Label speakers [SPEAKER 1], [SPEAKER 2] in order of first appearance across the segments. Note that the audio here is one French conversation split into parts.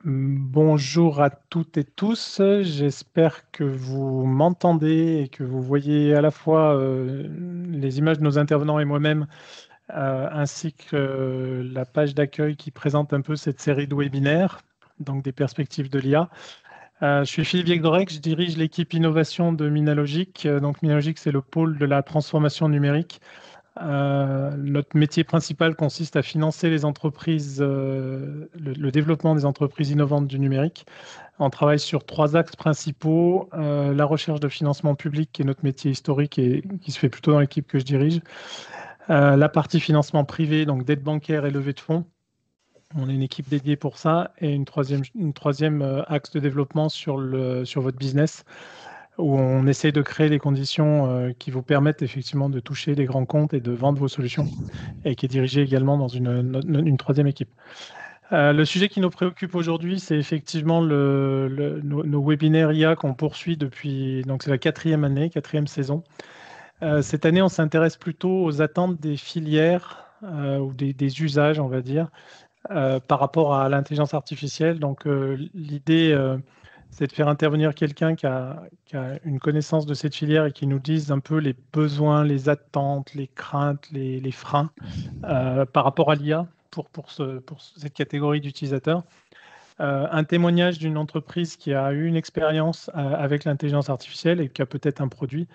[SPEAKER 1] Bonjour à toutes et tous. J'espère que vous m'entendez et que vous voyez à la fois les images de nos intervenants et moi-même, ainsi que la page d'accueil qui présente un peu cette série de webinaires, donc des perspectives de l'IA. Je suis Philippe Viegdorec, je dirige l'équipe innovation de Minalogic. Donc Minalogic, c'est le pôle de la transformation numérique. Notre métier principal consiste à financer les entreprises, le développement des entreprises innovantes du numérique. On travaille sur trois axes principaux. La recherche de financement public, qui est notre métier historique et qui se fait plutôt dans l'équipe que je dirige. La partie financement privé, donc dette bancaire et levée de fonds. On est une équipe dédiée pour ça. Et une troisième axe de développement sur votre business, où on essaie de créer les conditions qui vous permettent effectivement de toucher les grands comptes et de vendre vos solutions, et qui est dirigé également dans une troisième équipe. Le sujet qui nous préoccupe aujourd'hui, c'est effectivement nos webinaires IA qu'on poursuit depuis, donc c'est la quatrième saison. Cette année, on s'intéresse plutôt aux attentes des filières ou des usages, on va dire, par rapport à l'intelligence artificielle. Donc, l'idée, c'est de faire intervenir quelqu'un qui a une connaissance de cette filière et qui nous dise un peu les besoins, les attentes, les craintes, les freins par rapport à l'IA pour cette catégorie d'utilisateurs. Un témoignage d'une entreprise qui a eu une expérience avec l'intelligence artificielle et qui a peut-être un produit.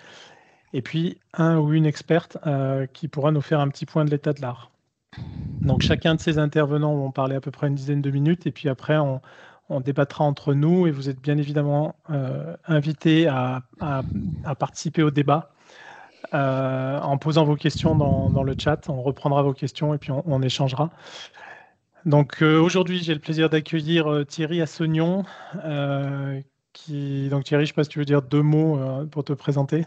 [SPEAKER 1] Et puis, un ou une experte qui pourra nous faire un petit point de l'état de l'art. Donc, chacun de ces intervenants vont parler à peu près une dizaine de minutes, et puis après, on débattra entre nous, et vous êtes bien évidemment invités à participer au débat en posant vos questions dans le chat. On reprendra vos questions et puis on échangera. Donc, aujourd'hui, j'ai le plaisir d'accueillir Thierry Assognon. Donc, Thierry, je ne sais pas si tu veux dire deux mots pour te présenter.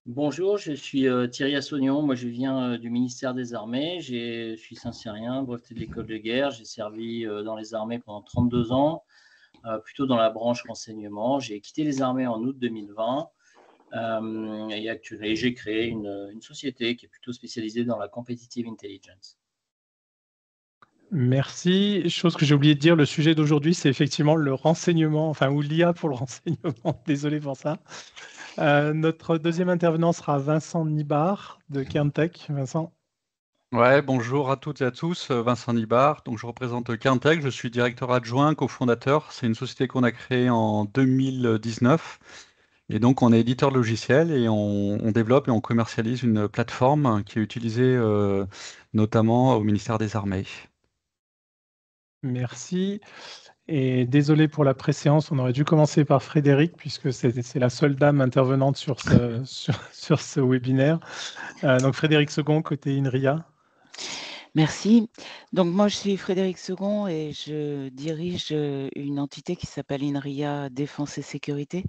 [SPEAKER 2] Bonjour, je suis Thierry Assognon. Moi, je viens du ministère des Armées. Je suis Saint-Cyrien, breveté de l'école de guerre. J'ai servi dans les armées pendant 32 ans, plutôt dans la branche renseignement. J'ai quitté les armées en août 2020 et j'ai créé une société qui est plutôt spécialisée dans la competitive intelligence.
[SPEAKER 1] Merci. Chose que j'ai oublié de dire, le sujet d'aujourd'hui, c'est effectivement le renseignement, enfin, ou l'IA pour le renseignement. Désolé pour ça. Notre deuxième intervenant sera Vincent Nibard de Kerntech. Vincent.
[SPEAKER 3] Ouais, bonjour à toutes et à tous, Vincent Nibard. Donc, je représente Kerntech, je suis directeur adjoint, cofondateur. C'est une société qu'on a créée en 2019. Et donc, on est éditeur de logiciels et on développe et on commercialise une plateforme qui est utilisée notamment au ministère des Armées.
[SPEAKER 1] Merci. Et désolé pour la préséance, on aurait dû commencer par Frédéric, puisque c'est la seule dame intervenante sur ce webinaire. Donc, Frédéric Second, côté INRIA.
[SPEAKER 4] Merci. Donc moi, je suis Frédéric Second et je dirige une entité qui s'appelle INRIA Défense et Sécurité,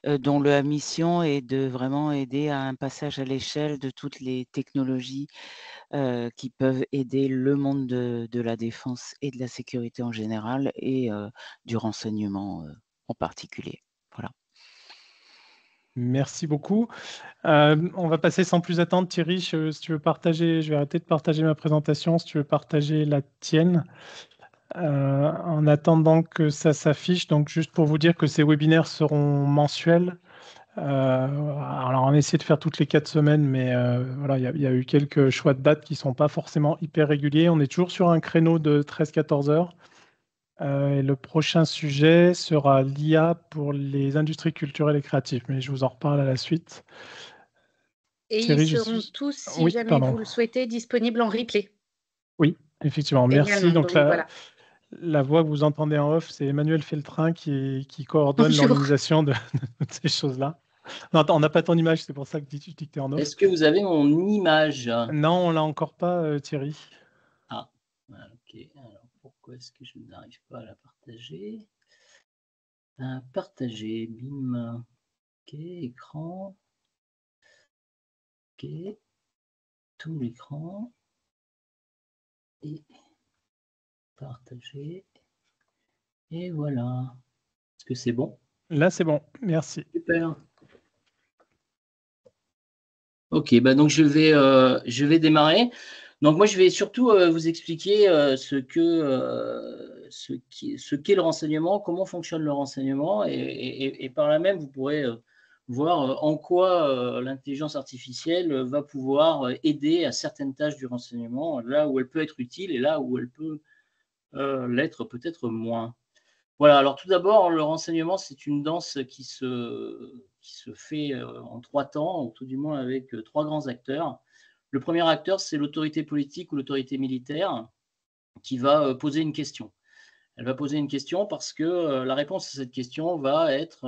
[SPEAKER 4] dont la mission est de vraiment aider à un passage à l'échelle de toutes les technologies qui peuvent aider le monde de la défense et de la sécurité en général et du renseignement en particulier. Voilà.
[SPEAKER 1] Merci beaucoup. On va passer sans plus attendre. Thierry, si tu veux partager, je vais arrêter de partager ma présentation, si tu veux partager la tienne. En attendant que ça s'affiche, donc juste pour vous dire que ces webinaires seront mensuels. Alors, on essaie de faire toutes les 4 semaines, mais voilà, il y a eu quelques choix de dates qui ne sont pas forcément hyper réguliers. On est toujours sur un créneau de 13-14 heures. Et le prochain sujet sera l'IA pour les industries culturelles et créatives, mais je vous en reparle à la suite.
[SPEAKER 5] Et
[SPEAKER 1] Thierry,
[SPEAKER 5] ils seront tous, si
[SPEAKER 1] oui,
[SPEAKER 5] jamais
[SPEAKER 1] pardon.
[SPEAKER 5] vous le souhaitez, disponibles en replay.
[SPEAKER 1] Oui, effectivement. Merci.
[SPEAKER 5] Également,
[SPEAKER 1] Donc,
[SPEAKER 5] voilà.
[SPEAKER 1] la voix que vous entendez en off, c'est Emmanuel Feltrin qui coordonne
[SPEAKER 5] Bonjour.
[SPEAKER 1] l'organisation de toutes ces choses-là. Non, on n'a pas ton image, c'est pour ça que tu dis que tu es en off.
[SPEAKER 2] Est-ce que vous avez mon image?
[SPEAKER 1] Non, on l'a encore pas, Thierry.
[SPEAKER 2] Ah, ok. Alors, pourquoi est-ce que je n'arrive pas à la partager? Partager, bim. Ok, écran. Ok, tout l'écran. Et partager. Et voilà. Est-ce que c'est bon?
[SPEAKER 1] Là, c'est bon. Merci.
[SPEAKER 2] Super. Ok, bah donc je vais démarrer. Donc moi, je vais surtout vous expliquer ce que ce qu'est le renseignement, comment fonctionne le renseignement, et par là même, vous pourrez voir en quoi l'intelligence artificielle va pouvoir aider à certaines tâches du renseignement, là où elle peut être utile et là où elle peut l'être peut-être moins. Voilà, alors tout d'abord, le renseignement, c'est une danse qui se fait en 3 temps, ou tout du moins avec 3 grands acteurs. Le premier acteur, c'est l'autorité politique ou l'autorité militaire qui va poser une question. Elle va poser une question parce que la réponse à cette question va être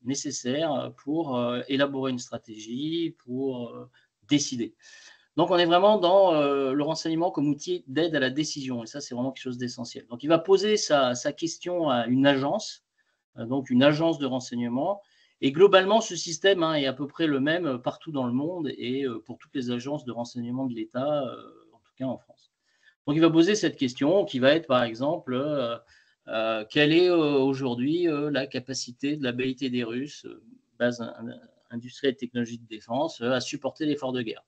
[SPEAKER 2] nécessaire pour élaborer une stratégie, pour décider. Donc, on est vraiment dans le renseignement comme outil d'aide à la décision. Et ça, c'est vraiment quelque chose d'essentiel. Donc, il va poser sa question à une agence, donc une agence de renseignement. Et globalement, ce système est à peu près le même partout dans le monde et pour toutes les agences de renseignement de l'État, en tout cas en France. Donc, il va poser cette question qui va être, par exemple, quelle est aujourd'hui la capacité de la BIT des Russes, base industrielle et technologique de défense, à supporter l'effort de guerre.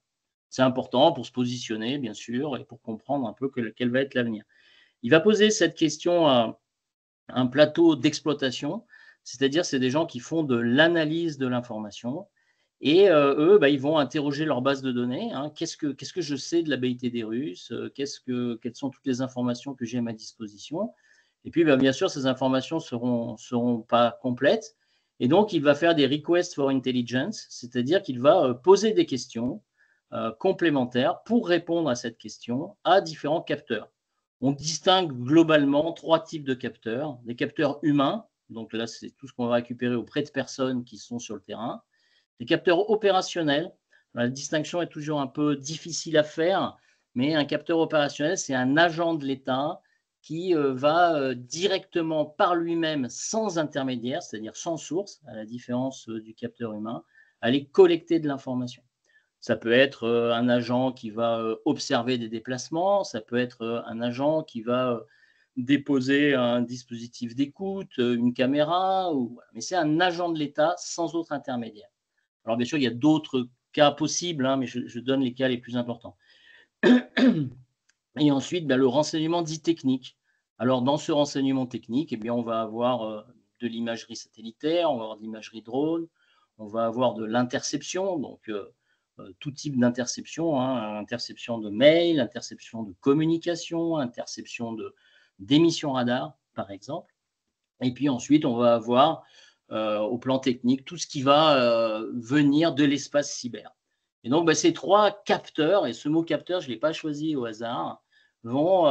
[SPEAKER 2] C'est important pour se positionner, bien sûr, et pour comprendre un peu quel va être l'avenir. Il va poser cette question à un plateau d'exploitation, c'est-à-dire c'est des gens qui font de l'analyse de l'information, et eux, ils vont interroger leur base de données. Qu'est-ce que je sais de la BIT des Russes? Quelles sont toutes les informations que j'ai à ma disposition? Et puis, bien sûr, ces informations seront pas complètes. Et donc, il va faire des requests for intelligence, c'est-à-dire qu'il va poser des questions complémentaires pour répondre à cette question à différents capteurs. On distingue globalement 3 types de capteurs. Des capteurs humains, donc là, c'est tout ce qu'on va récupérer auprès de personnes qui sont sur le terrain. Des capteurs opérationnels, la distinction est toujours un peu difficile à faire, mais un capteur opérationnel, c'est un agent de l'État qui va directement par lui-même, sans intermédiaire, c'est-à-dire sans source, à la différence du capteur humain, aller collecter de l'information. Ça peut être un agent qui va observer des déplacements, ça peut être un agent qui va déposer un dispositif d'écoute, une caméra, mais c'est un agent de l'État sans autre intermédiaire. Alors bien sûr, il y a d'autres cas possibles, mais je donne les cas les plus importants. Et ensuite, le renseignement dit technique. Alors dans ce renseignement technique, on va avoir de l'imagerie satellitaire, on va avoir de l'imagerie drone, on va avoir de l'interception, donc tout type d'interception, interception de mail, interception de communication, interception d'émissions radar, par exemple. Et puis ensuite, on va avoir au plan technique tout ce qui va venir de l'espace cyber. Et donc, ces 3 capteurs, et ce mot capteur, je ne l'ai pas choisi au hasard, vont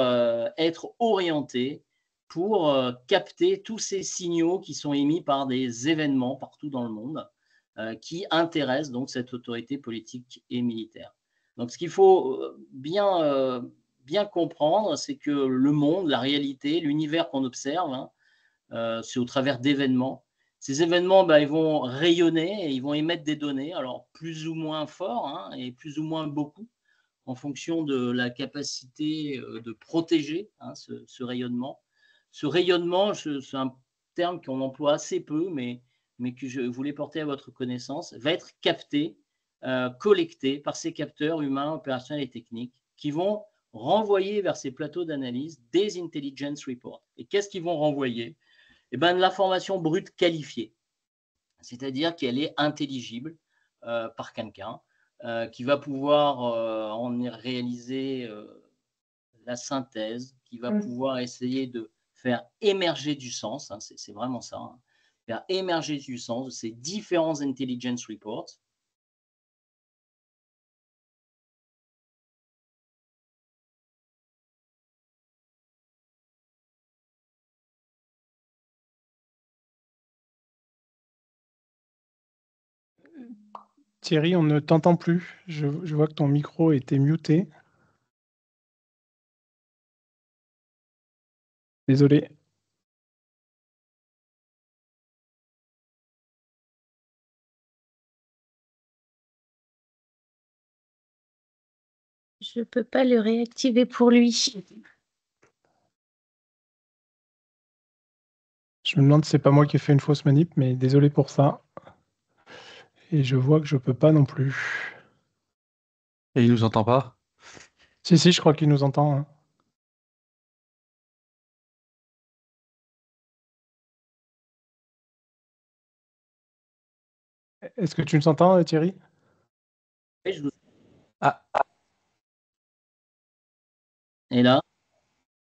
[SPEAKER 2] être orientés pour capter tous ces signaux qui sont émis par des événements partout dans le monde qui intéressent donc cette autorité politique et militaire. Donc, ce qu'il faut bien comprendre, c'est que le monde, la réalité, l'univers qu'on observe, c'est au travers d'événements. Ces événements, ils vont rayonner et ils vont émettre des données, alors plus ou moins fort et plus ou moins beaucoup, en fonction de la capacité de protéger ce rayonnement. Ce rayonnement, c'est un terme qu'on emploie assez peu, mais que je voulais porter à votre connaissance, va être capté, collecté par ces capteurs humains, opérationnels et techniques qui vont renvoyer vers ces plateaux d'analyse des intelligence reports. Et qu'est-ce qu'ils vont renvoyer? De l'information brute qualifiée, c'est-à-dire qu'elle est intelligible par quelqu'un qui va pouvoir en réaliser la synthèse, qui va pouvoir essayer de faire émerger du sens, c'est vraiment ça, faire émerger du sens de ces différents intelligence reports.
[SPEAKER 1] Thierry, on ne t'entend plus. Je vois que ton micro était muté. Désolé.
[SPEAKER 5] Je ne peux pas le réactiver pour lui.
[SPEAKER 1] Je me demande si c'est pas moi qui ai fait une fausse manip, mais désolé pour ça. Et je vois que je peux pas non plus.
[SPEAKER 3] Et il nous entend pas?
[SPEAKER 1] Si, je crois qu'il nous entend. Est-ce que tu nous entends, Thierry?
[SPEAKER 2] Oui, je vous...
[SPEAKER 3] Ah,
[SPEAKER 2] Et là,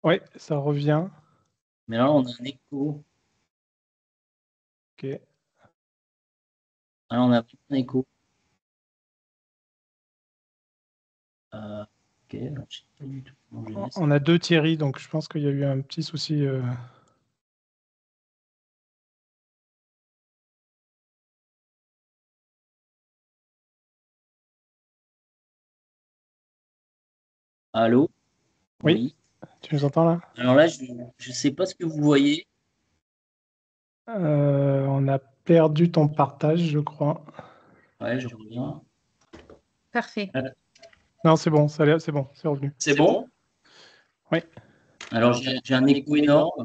[SPEAKER 1] Oui, ça revient.
[SPEAKER 2] mais là, on a un écho.
[SPEAKER 1] Ok.
[SPEAKER 2] Là, on a un écho. Ok, alors, je sais pas du tout comment gérer ça.
[SPEAKER 1] On a 2 Thierry, donc je pense qu'il y a eu un petit souci.
[SPEAKER 2] Allô?
[SPEAKER 1] Oui, tu nous entends là?
[SPEAKER 2] Alors là, je ne sais pas ce que vous voyez.
[SPEAKER 1] On a perdu ton partage, je crois.
[SPEAKER 2] Ouais, je reviens.
[SPEAKER 5] Parfait.
[SPEAKER 1] Non, c'est bon, c'est bon, c'est revenu.
[SPEAKER 2] C'est bon?
[SPEAKER 1] Oui.
[SPEAKER 2] Alors, j'ai un écho énorme.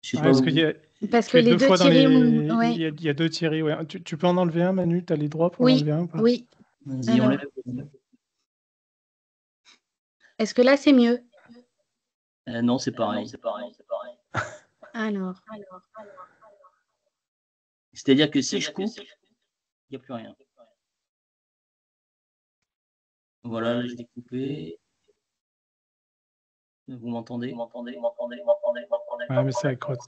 [SPEAKER 2] Je sais
[SPEAKER 1] Ouais,
[SPEAKER 2] pas
[SPEAKER 1] parce
[SPEAKER 2] où.
[SPEAKER 1] qu'il y a,
[SPEAKER 5] Parce
[SPEAKER 1] tu
[SPEAKER 5] que
[SPEAKER 1] es
[SPEAKER 5] les
[SPEAKER 1] 2
[SPEAKER 5] deux
[SPEAKER 1] fois dans
[SPEAKER 5] Thierry,
[SPEAKER 1] les.
[SPEAKER 5] ouais.
[SPEAKER 1] Il y a 2 Thierry, ouais. Tu peux en enlever un, Manu? Tu as les droits pour en
[SPEAKER 5] Oui,
[SPEAKER 1] enlever un ou pas?
[SPEAKER 5] oui.
[SPEAKER 2] Vas-y,
[SPEAKER 5] Alors.
[SPEAKER 2] enlève.
[SPEAKER 5] Est-ce que là, c'est mieux?
[SPEAKER 2] Non, c'est pareil.
[SPEAKER 5] Alors.
[SPEAKER 2] C'est-à-dire que si je coupe, il n'y a plus rien. Voilà, là, je l'ai coupé. Vous m'entendez?
[SPEAKER 1] Ouais, mais ça crotte.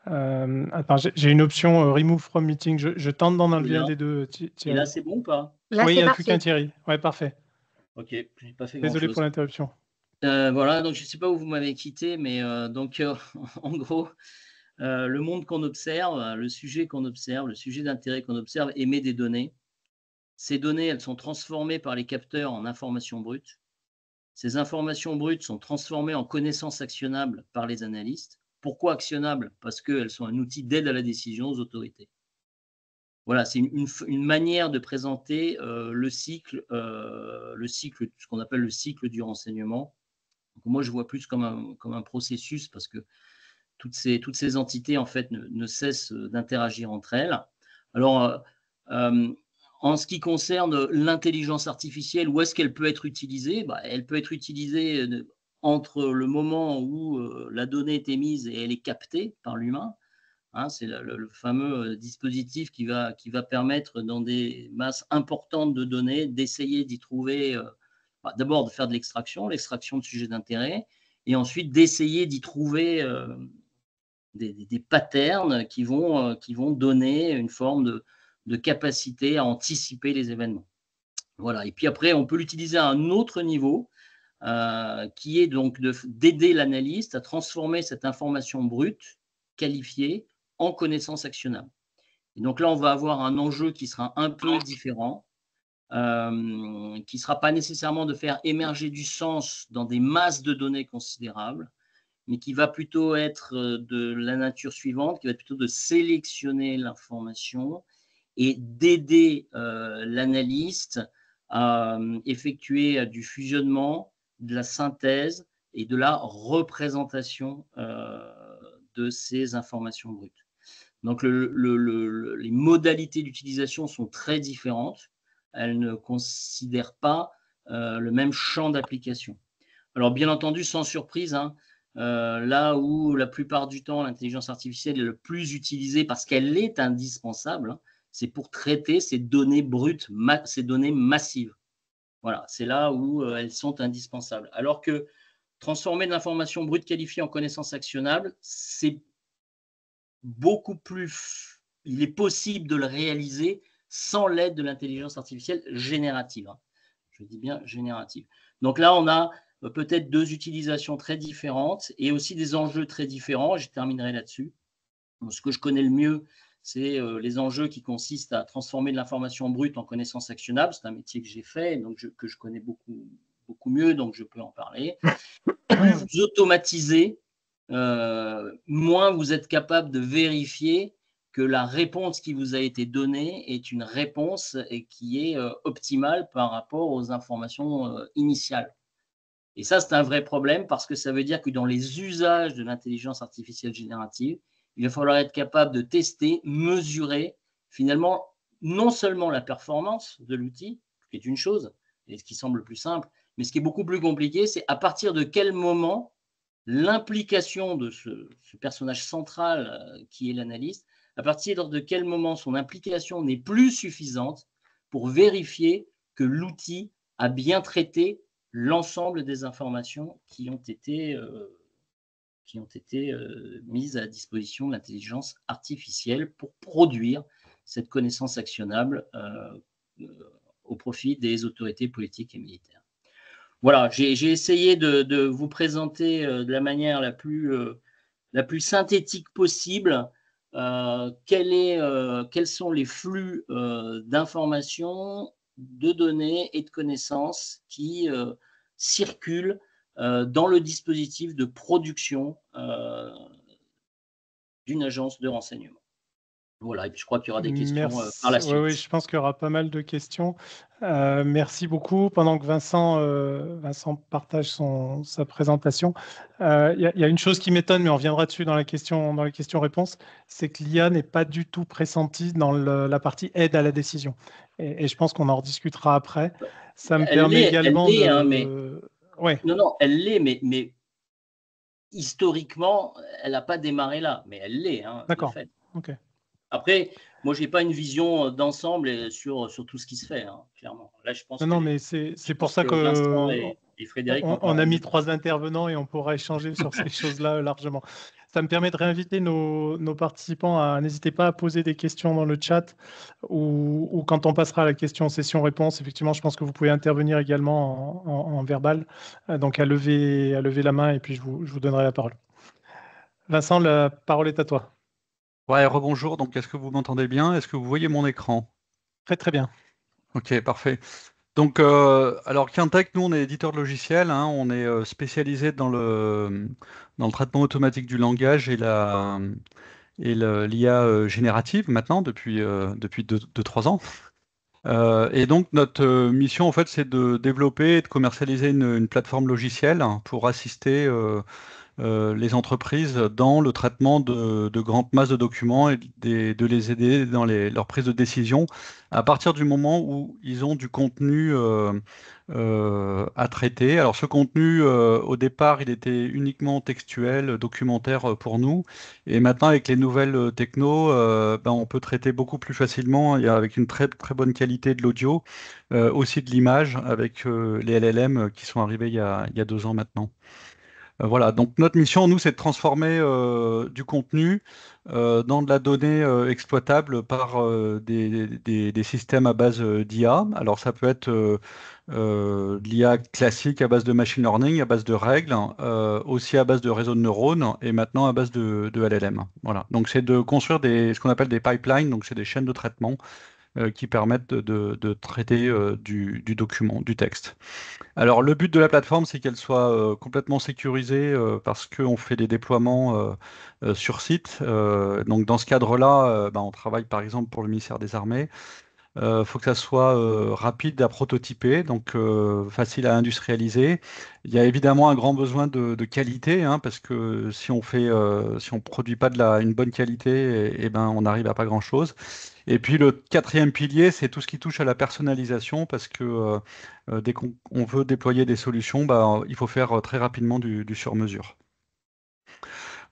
[SPEAKER 1] Attends, j'ai une option remove from meeting. Je tente d'en enlever un des deux,
[SPEAKER 2] Et
[SPEAKER 1] Thierry.
[SPEAKER 2] là, c'est bon ou pas?
[SPEAKER 5] Là,
[SPEAKER 1] Oui, il
[SPEAKER 5] c'est
[SPEAKER 1] n'y a plus qu'un
[SPEAKER 5] parfait.
[SPEAKER 1] Thierry. Ouais, parfait.
[SPEAKER 2] Ok, je n'ai pas fait
[SPEAKER 1] Désolé
[SPEAKER 2] grand-chose.
[SPEAKER 1] pour l'interruption.
[SPEAKER 2] Voilà, donc je ne sais pas où vous m'avez quitté, mais en gros, le monde qu'on observe, le sujet qu'on observe, le sujet d'intérêt qu'on observe émet des données. Ces données, elles sont transformées par les capteurs en informations brutes. Ces informations brutes sont transformées en connaissances actionnables par les analystes. Pourquoi actionnables? Parce qu'elles sont un outil d'aide à la décision aux autorités. Voilà, c'est une manière de présenter le cycle, ce qu'on appelle le cycle du renseignement. Donc moi, je vois plus comme un processus parce que toutes ces entités, en fait, ne cessent d'interagir entre elles. Alors, en ce qui concerne l'intelligence artificielle, où est-ce qu'elle peut être utilisée? Elle peut être utilisée entre le moment où la donnée est émise et elle est captée par l'humain. Hein, c'est le fameux dispositif qui va permettre, dans des masses importantes de données, d'essayer d'y trouver, d'abord de faire de l'extraction de sujets d'intérêt, et ensuite d'essayer d'y trouver des patterns qui vont donner une forme de capacité à anticiper les événements. Voilà. Et puis après, on peut l'utiliser à un autre niveau, qui est donc d'aider l'analyste à transformer cette information brute, qualifiée, en connaissance actionnable. Et donc là, on va avoir un enjeu qui sera un peu différent, qui ne sera pas nécessairement de faire émerger du sens dans des masses de données considérables, mais qui va plutôt être de la nature suivante, qui va être plutôt de sélectionner l'information et d'aider l'analyste à effectuer du fusionnement, de la synthèse et de la représentation de ces informations brutes. Donc, les modalités d'utilisation sont très différentes. Elles ne considèrent pas le même champ d'application. Alors, bien entendu, sans surprise, hein, là où la plupart du temps l'intelligence artificielle est le plus utilisée parce qu'elle est indispensable, hein, c'est pour traiter ces données brutes, ces données massives. Voilà, c'est là où elles sont indispensables. Alors que transformer de l'information brute qualifiée en connaissance actionnable, c'est beaucoup plus. Il est possible de le réaliser sans l'aide de l'intelligence artificielle générative. Hein. Je dis bien générative. Donc là, on a peut-être deux utilisations très différentes et aussi des enjeux très différents. Je terminerai là-dessus. Ce que je connais le mieux, c'est les enjeux qui consistent à transformer de l'information brute en connaissance actionnable. C'est un métier que j'ai fait, donc que je connais beaucoup mieux, donc je peux en parler. Plus vous automatisez, moins vous êtes capable de vérifier que la réponse qui vous a été donnée est une réponse et qui est optimale par rapport aux informations initiales. Et ça, c'est un vrai problème parce que ça veut dire que dans les usages de l'intelligence artificielle générative, il va falloir être capable de tester, mesurer, finalement, non seulement la performance de l'outil, ce qui est une chose, et ce qui semble le plus simple, mais ce qui est beaucoup plus compliqué, c'est à partir de quel moment l'implication de ce personnage central qui est l'analyste à partir de quel moment son implication n'est plus suffisante pour vérifier que l'outil a bien traité l'ensemble des informations qui ont été mises à la disposition de l'intelligence artificielle pour produire cette connaissance actionnable au profit des autorités politiques et militaires. Voilà, j'ai essayé de vous présenter de la manière la plus synthétique possible quels sont les flux d'informations, de données et de connaissances qui circulent dans le dispositif de production d'une agence de renseignement. Voilà, et puis je crois qu'il y aura des questions par la suite.
[SPEAKER 1] Oui, je pense qu'il y aura pas mal de questions. Merci beaucoup. Pendant que Vincent partage sa présentation, il y a une chose qui m'étonne, mais on reviendra dessus dans les questions-réponses, c'est que l'IA n'est pas du tout pressentie dans la partie aide à la décision. Et je pense qu'on en rediscutera après. Ça me permet également de...
[SPEAKER 2] Hein, mais... ouais. Non, elle l'est, mais historiquement, elle n'a pas démarré là, mais elle l'est. Hein,
[SPEAKER 1] d'accord, ok.
[SPEAKER 2] Après, moi, je n'ai pas une vision d'ensemble sur tout ce qui se fait, hein, clairement. Là, je pense
[SPEAKER 1] non, mais c'est pour ça que
[SPEAKER 2] Vincent et Frédéric
[SPEAKER 1] on a mis 3 intervenants et on pourra échanger sur ces choses-là largement. Ça me permet de réinviter nos participants à n'hésitez pas à poser des questions dans le chat ou quand on passera à la question session-réponse, effectivement, je pense que vous pouvez intervenir également en verbal. Donc, à lever la main et puis je vous donnerai la parole. Vincent, la parole est à toi.
[SPEAKER 3] Ouais, rebonjour. Donc, est-ce que vous m'entendez bien? Est-ce que vous voyez mon écran?
[SPEAKER 1] Très, très bien.
[SPEAKER 3] Ok, parfait. Donc, alors Quintech, nous, on est éditeur de logiciels. Hein, on est spécialisé dans le traitement automatique du langage et l'IA générative maintenant depuis 2-3 ans. Et donc, notre mission, en fait, c'est de développer et de commercialiser une plateforme logicielle pour assister les entreprises dans le traitement de grandes masses de documents et de les aider dans leur prise de décision à partir du moment où ils ont du contenu à traiter. Alors ce contenu, au départ, il était uniquement textuel, documentaire pour nous. Et maintenant, avec les nouvelles techno, on peut traiter beaucoup plus facilement et avec une très, très bonne qualité de l'audio, aussi de l'image avec les LLM qui sont arrivés il y a 2 ans maintenant. Voilà, donc notre mission, nous, c'est de transformer du contenu dans de la donnée exploitable par des systèmes à base d'IA. Alors ça peut être de l'IA classique à base de machine learning, à base de règles, aussi à base de réseaux de neurones et maintenant à base de LLM. Voilà, donc c'est de construire ce qu'on appelle des pipelines, donc c'est des chaînes de traitement qui permettent de traiter du document, du texte. Alors, le but de la plateforme, c'est qu'elle soit complètement sécurisée parce qu'on fait des déploiements sur site. Donc, dans ce cadre-là, on travaille par exemple pour le ministère des Armées. Faut que ça soit rapide à prototyper, donc facile à industrialiser. Il y a évidemment un grand besoin de qualité, hein, parce que si on produit pas une bonne qualité, on n'arrive à pas grand-chose. Et puis le 4e pilier, c'est tout ce qui touche à la personnalisation, parce que dès qu'on veut déployer des solutions, il faut faire très rapidement du sur-mesure.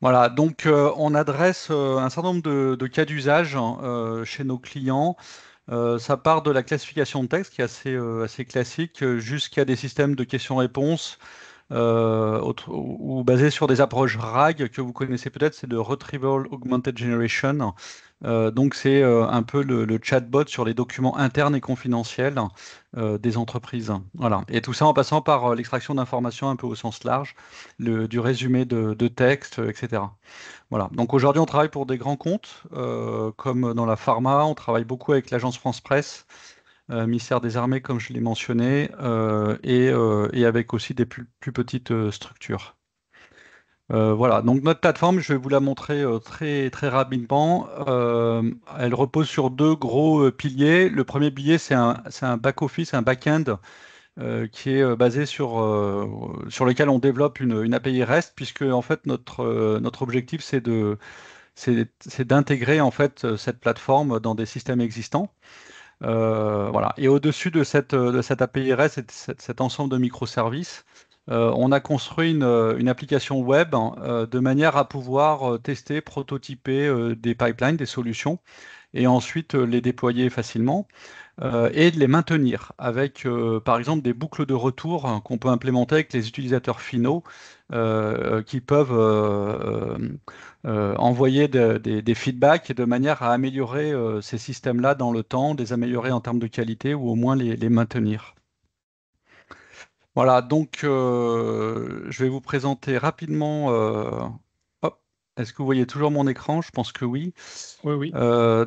[SPEAKER 3] Voilà, donc on adresse un certain nombre de cas d'usage chez nos clients. Ça part de la classification de texte qui est assez classique jusqu'à des systèmes de questions-réponses ou basés sur des approches RAG que vous connaissez peut-être, c'est le Retrieval Augmented Generation. Donc c'est un peu le chatbot sur les documents internes et confidentiels des entreprises. Voilà. Et tout ça en passant par l'extraction d'informations un peu au sens large, du résumé de texte, etc. Voilà. Donc aujourd'hui, on travaille pour des grands comptes, comme dans la pharma. On travaille beaucoup avec l'agence France Presse, ministère des Armées, comme je l'ai mentionné, et avec aussi des plus petites structures. Voilà. Donc notre plateforme, je vais vous la montrer très très rapidement. Elle repose sur 2 gros piliers. Le premier pilier, c'est un back-office, un back-end qui est basé sur lequel on développe une API REST, puisque en fait notre objectif c'est d'intégrer en fait cette plateforme dans des systèmes existants. Voilà. Et au-dessus de cette API REST, cet ensemble de microservices, on a construit une application web de manière à pouvoir tester, prototyper des pipelines, des solutions, et ensuite les déployer facilement et de les maintenir avec, par exemple, des boucles de retour qu'on peut implémenter avec les utilisateurs finaux qui peuvent envoyer des feedbacks de manière à améliorer ces systèmes-là dans le temps, les améliorer en termes de qualité ou au moins les maintenir. Voilà, donc je vais vous présenter rapidement. Hop, est-ce que vous voyez toujours mon écran? Je pense que oui.
[SPEAKER 1] Oui, oui.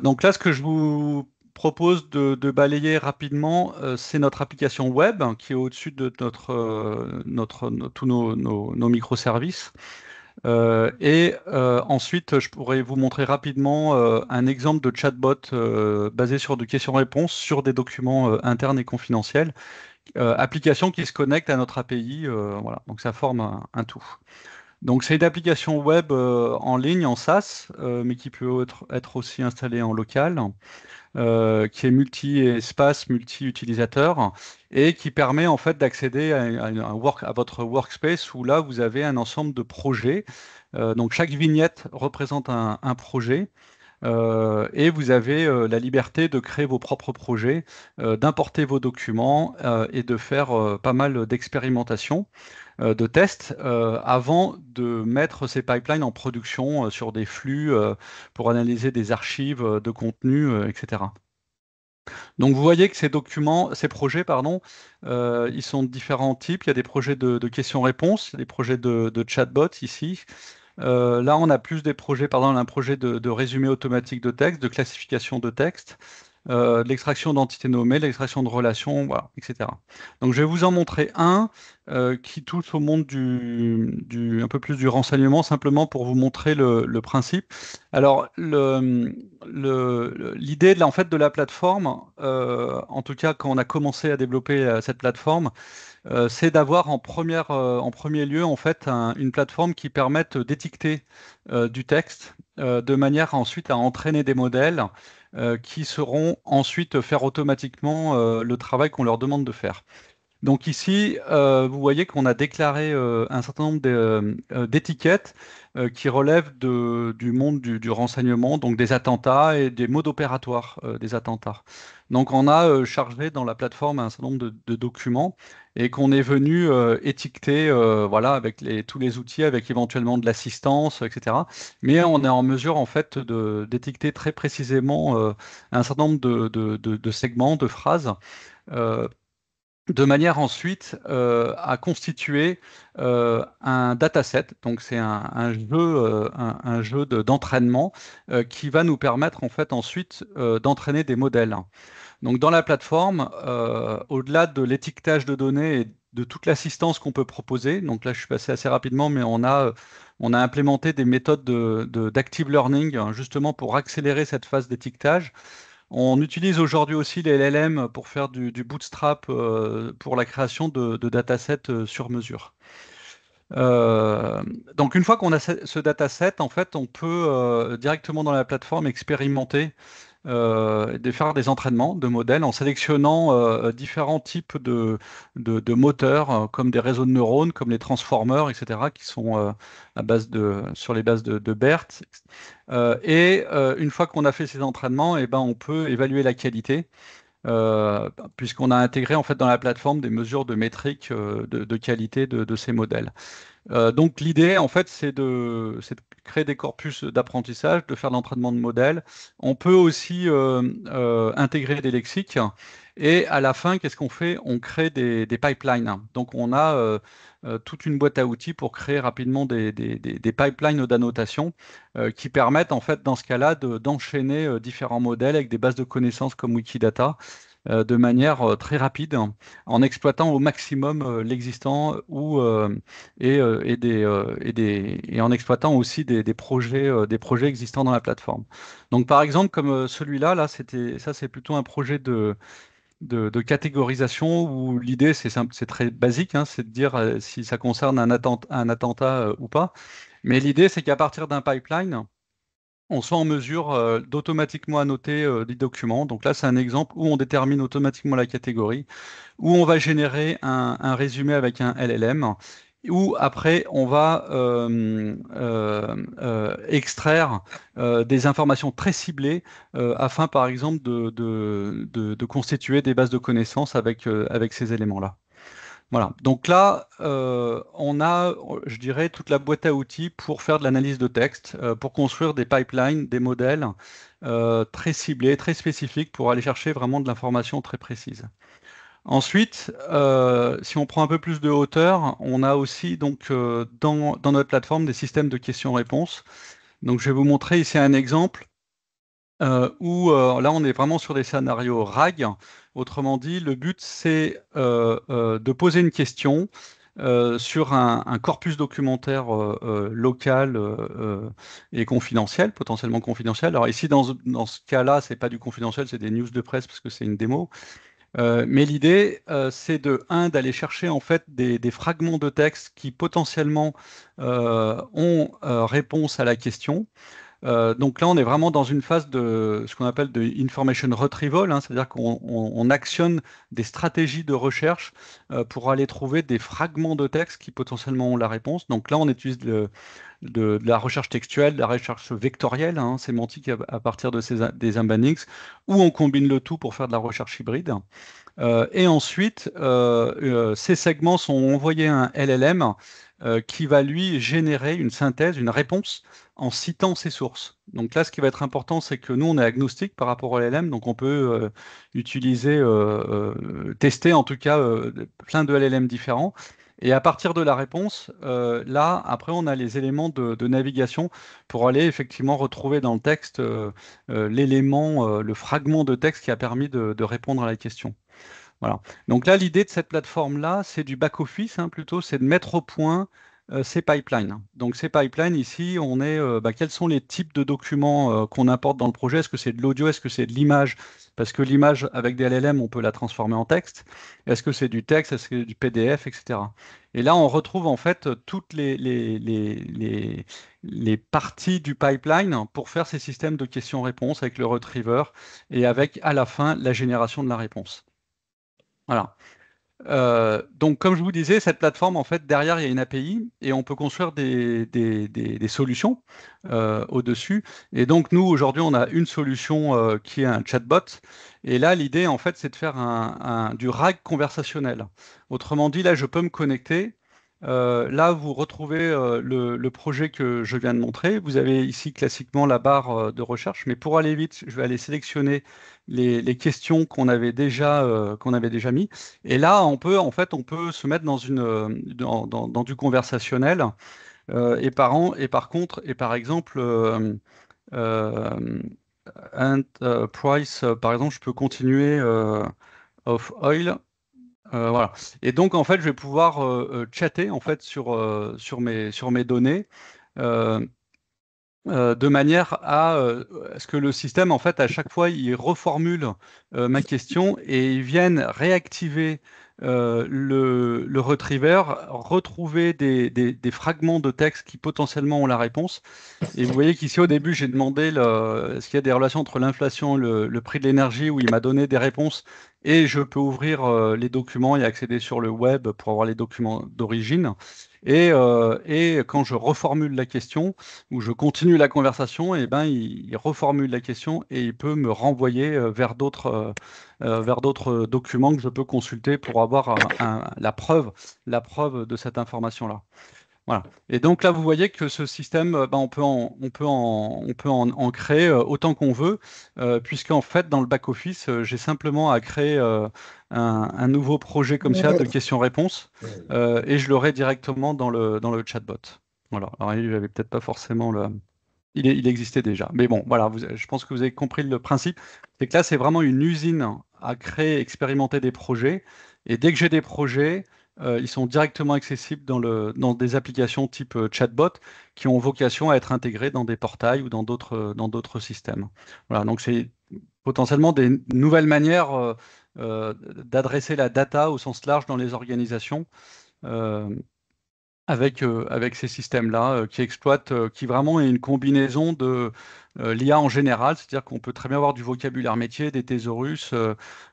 [SPEAKER 3] Donc là, ce que je vous propose de balayer rapidement, c'est notre application web qui est au-dessus de tous nos microservices. Ensuite, je pourrais vous montrer rapidement un exemple de chatbot basé sur des questions-réponses sur des documents internes et confidentiels. Application qui se connecte à notre API, voilà. Donc ça forme un tout. Donc c'est une application web en ligne, en SaaS, mais qui peut être aussi installée en local, qui est multi-espace, multi-utilisateur, et qui permet en fait d'accéder à votre workspace où là vous avez un ensemble de projets. Donc chaque vignette représente un projet. Et vous avez la liberté de créer vos propres projets, d'importer vos documents et de faire pas mal d'expérimentations, de tests, avant de mettre ces pipelines en production sur des flux pour analyser des archives de contenu, etc. Donc vous voyez que ces projets, pardon, ils sont de différents types. Il y a des projets de questions-réponses, des projets de chatbot ici. Là, on a plus des projets, par exemple, un projet de résumé automatique de texte, de classification de texte, de l'extraction d'entités nommées, de l'extraction de relations, voilà, etc. Donc, je vais vous en montrer un qui touche au monde un peu plus du renseignement, simplement pour vous montrer le principe. Alors, l'idée en fait, de la plateforme, en tout cas, quand on a commencé à développer cette plateforme, c'est d'avoir en premier lieu en fait une plateforme qui permette d'étiqueter du texte de manière ensuite à entraîner des modèles qui seront ensuite faire automatiquement le travail qu'on leur demande de faire. Donc ici, vous voyez qu'on a déclaré un certain nombre d'étiquettes qui relèvent du monde du renseignement, donc des attentats et des modes opératoires des attentats. Donc on a chargé dans la plateforme un certain nombre de documents et qu'on est venu étiqueter voilà, avec tous les outils, avec éventuellement de l'assistance, etc. Mais on est en mesure en fait d'étiqueter très précisément un certain nombre de segments, de phrases. euh, de manière ensuite à constituer un dataset. Donc c'est un jeu d'entraînement qui va nous permettre en fait ensuite d'entraîner des modèles. Donc dans la plateforme, au-delà de l'étiquetage de données et de toute l'assistance qu'on peut proposer, donc là je suis passé assez rapidement, mais on a implémenté des méthodes d'active learning justement pour accélérer cette phase d'étiquetage. On utilise aujourd'hui aussi les LLM pour faire du bootstrap pour la création de datasets sur mesure. Euh, donc une fois qu'on a ce dataset, en fait, on peut directement dans la plateforme expérimenter de faire des entraînements de modèles en sélectionnant différents types de moteurs, comme des réseaux de neurones, comme les transformers, etc., qui sont sur les bases de BERT. Une fois qu'on a fait ces entraînements, eh ben, on peut évaluer la qualité. Puisqu'on a intégré en fait dans la plateforme des mesures de métriques de qualité de ces modèles. Donc l'idée, en fait, c'est de créer des corpus d'apprentissage, de faire de l'entraînement de modèles. On peut aussi intégrer des lexiques. Et à la fin, qu'est-ce qu'on fait? On crée des pipelines. Donc on a toute une boîte à outils pour créer rapidement des pipelines d'annotation qui permettent, en fait, dans ce cas-là, d'enchaîner différents modèles avec des bases de connaissances comme Wikidata de manière très rapide, en exploitant au maximum l'existant et en exploitant aussi des projets existants dans la plateforme. Donc par exemple, comme celui-là, c'est plutôt un projet de catégorisation où l'idée, c'est simple, c'est très basique, hein, c'est de dire si ça concerne un attentat ou pas. Mais l'idée, c'est qu'à partir d'un pipeline, on soit en mesure d'automatiquement annoter des documents. Donc là, c'est un exemple où on détermine automatiquement la catégorie, où on va générer un résumé avec un LLM, où après on va extraire des informations très ciblées afin, par exemple, de constituer des bases de connaissances avec ces éléments-là. Voilà. Donc là, on a, je dirais, toute la boîte à outils pour faire de l'analyse de texte, pour construire des pipelines, des modèles très ciblés, très spécifiques pour aller chercher vraiment de l'information très précise. Ensuite, si on prend un peu plus de hauteur, on a aussi donc dans notre plateforme des systèmes de questions-réponses. Donc je vais vous montrer ici un exemple où là on est vraiment sur des scénarios RAG. Autrement dit, le but c'est de poser une question sur un corpus documentaire local et confidentiel, potentiellement confidentiel. Alors ici, dans ce cas-là, c'est pas du confidentiel, c'est des news de presse parce que c'est une démo. Mais l'idée, c'est d'aller chercher en fait des fragments de texte qui potentiellement ont réponse à la question. Donc là, on est vraiment dans une phase de ce qu'on appelle de information retrieval, hein, c'est-à-dire qu'on actionne des stratégies de recherche pour aller trouver des fragments de texte qui potentiellement ont la réponse. Donc là, on utilise de la recherche textuelle, de la recherche vectorielle, hein, sémantique à partir de des embeddings, où on combine le tout pour faire de la recherche hybride. Et ensuite, ces segments sont envoyés à un LLM qui va lui générer une synthèse, une réponse en citant ses sources. Donc là, ce qui va être important, c'est que nous, on est agnostique par rapport au LLM, donc on peut utiliser, tester en tout cas plein de LLM différents. Et à partir de la réponse, là, après, on a les éléments de navigation pour aller effectivement retrouver dans le texte l'élément, le fragment de texte qui a permis de répondre à la question. Voilà. Donc là, l'idée de cette plateforme-là, c'est du back-office, hein, plutôt, c'est de mettre au point ces pipelines. Donc ces pipelines, ici, on est, quels sont les types de documents qu'on importe dans le projet? Est-ce que c'est de l'audio? Est-ce que c'est de l'image? Parce que l'image, avec des LLM, on peut la transformer en texte. Est-ce que c'est du texte? Est-ce que c'est du PDF, etc. Et là, on retrouve en fait toutes les parties du pipeline pour faire ces systèmes de questions-réponses avec le retriever et avec, à la fin, la génération de la réponse. Voilà. Donc, comme je vous disais, cette plateforme, en fait, derrière, il y a une API et on peut construire des solutions au-dessus. Et donc, nous, aujourd'hui, on a une solution qui est un chatbot. Et là, l'idée, en fait, c'est de faire du RAG conversationnel. Autrement dit, là, je peux me connecter. Là, vous retrouvez le projet que je viens de montrer. Vous avez ici classiquement la barre de recherche, mais pour aller vite, je vais aller sélectionner les questions qu'on avait déjà mis. Et là, on peut se mettre dans dans du conversationnel. Et par exemple, price, par exemple, je peux continuer of oil. Voilà. Et donc, en fait, je vais pouvoir chatter en fait sur mes données. De manière à ce que le système, en fait, à chaque fois, il reformule ma question et il vienne réactiver le retriever, retrouver des fragments de texte qui potentiellement ont la réponse. Et vous voyez qu'ici, au début, j'ai demandé est-ce qu'il y a des relations entre l'inflation et le prix de l'énergie, où il m'a donné des réponses et je peux ouvrir les documents et accéder sur le web pour avoir les documents d'origine. Et quand je reformule la question, ou je continue la conversation, et ben, il reformule la question et il peut me renvoyer vers d'autres documents que je peux consulter pour avoir la preuve de cette information-là. Voilà. Et donc là, vous voyez que ce système, ben, on peut en créer autant qu'on veut, puisqu'en fait, dans le back-office, j'ai simplement à créer un nouveau projet comme ça de questions-réponses, et je l'aurai directement dans le chatbot. Voilà. Alors, il n'avait peut-être pas forcément il existait déjà. Mais bon, voilà, je pense que vous avez compris le principe. C'est que là, c'est vraiment une usine à créer, expérimenter des projets. Et dès que j'ai des projets, ils sont directement accessibles dans des applications type chatbot qui ont vocation à être intégrées dans des portails ou dans d'autres systèmes. Voilà, donc c'est potentiellement des nouvelles manières d'adresser la data au sens large dans les organisations. Avec ces systèmes-là qui exploitent, qui vraiment est une combinaison l'IA en général, c'est-à-dire qu'on peut très bien avoir du vocabulaire métier, des thésaurus,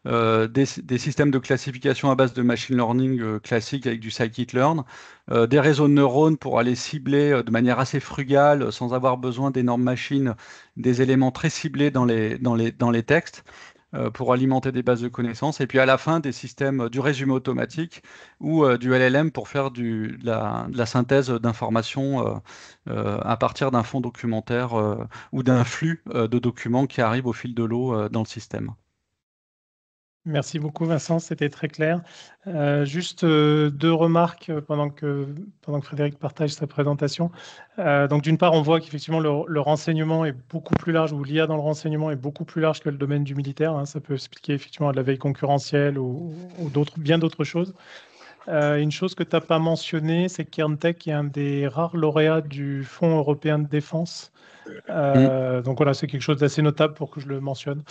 [SPEAKER 3] des systèmes de classification à base de machine learning classique avec du scikit-learn, des réseaux de neurones pour aller cibler de manière assez frugale, sans avoir besoin d'énormes machines, des éléments très ciblés dans les textes pour alimenter des bases de connaissances, et puis à la fin des systèmes du résumé automatique ou du LLM pour faire de la synthèse d'informations à partir d'un fond documentaire ou d'un flux de documents qui arrivent au fil de l'eau dans le système.
[SPEAKER 1] Merci beaucoup, Vincent, c'était très clair. Juste deux remarques pendant que Frédéric partage sa présentation. Donc, d'une part, on voit qu'effectivement, le renseignement est beaucoup plus large, ou l'IA dans le renseignement est beaucoup plus large que le domaine du militaire. Hein. Ça peut expliquer effectivement de la veille concurrentielle ou bien d'autres choses. Une chose que tu n'as pas mentionnée, c'est que Kerntech est un des rares lauréats du Fonds européen de défense. Donc voilà, c'est quelque chose d'assez notable pour que je le mentionne.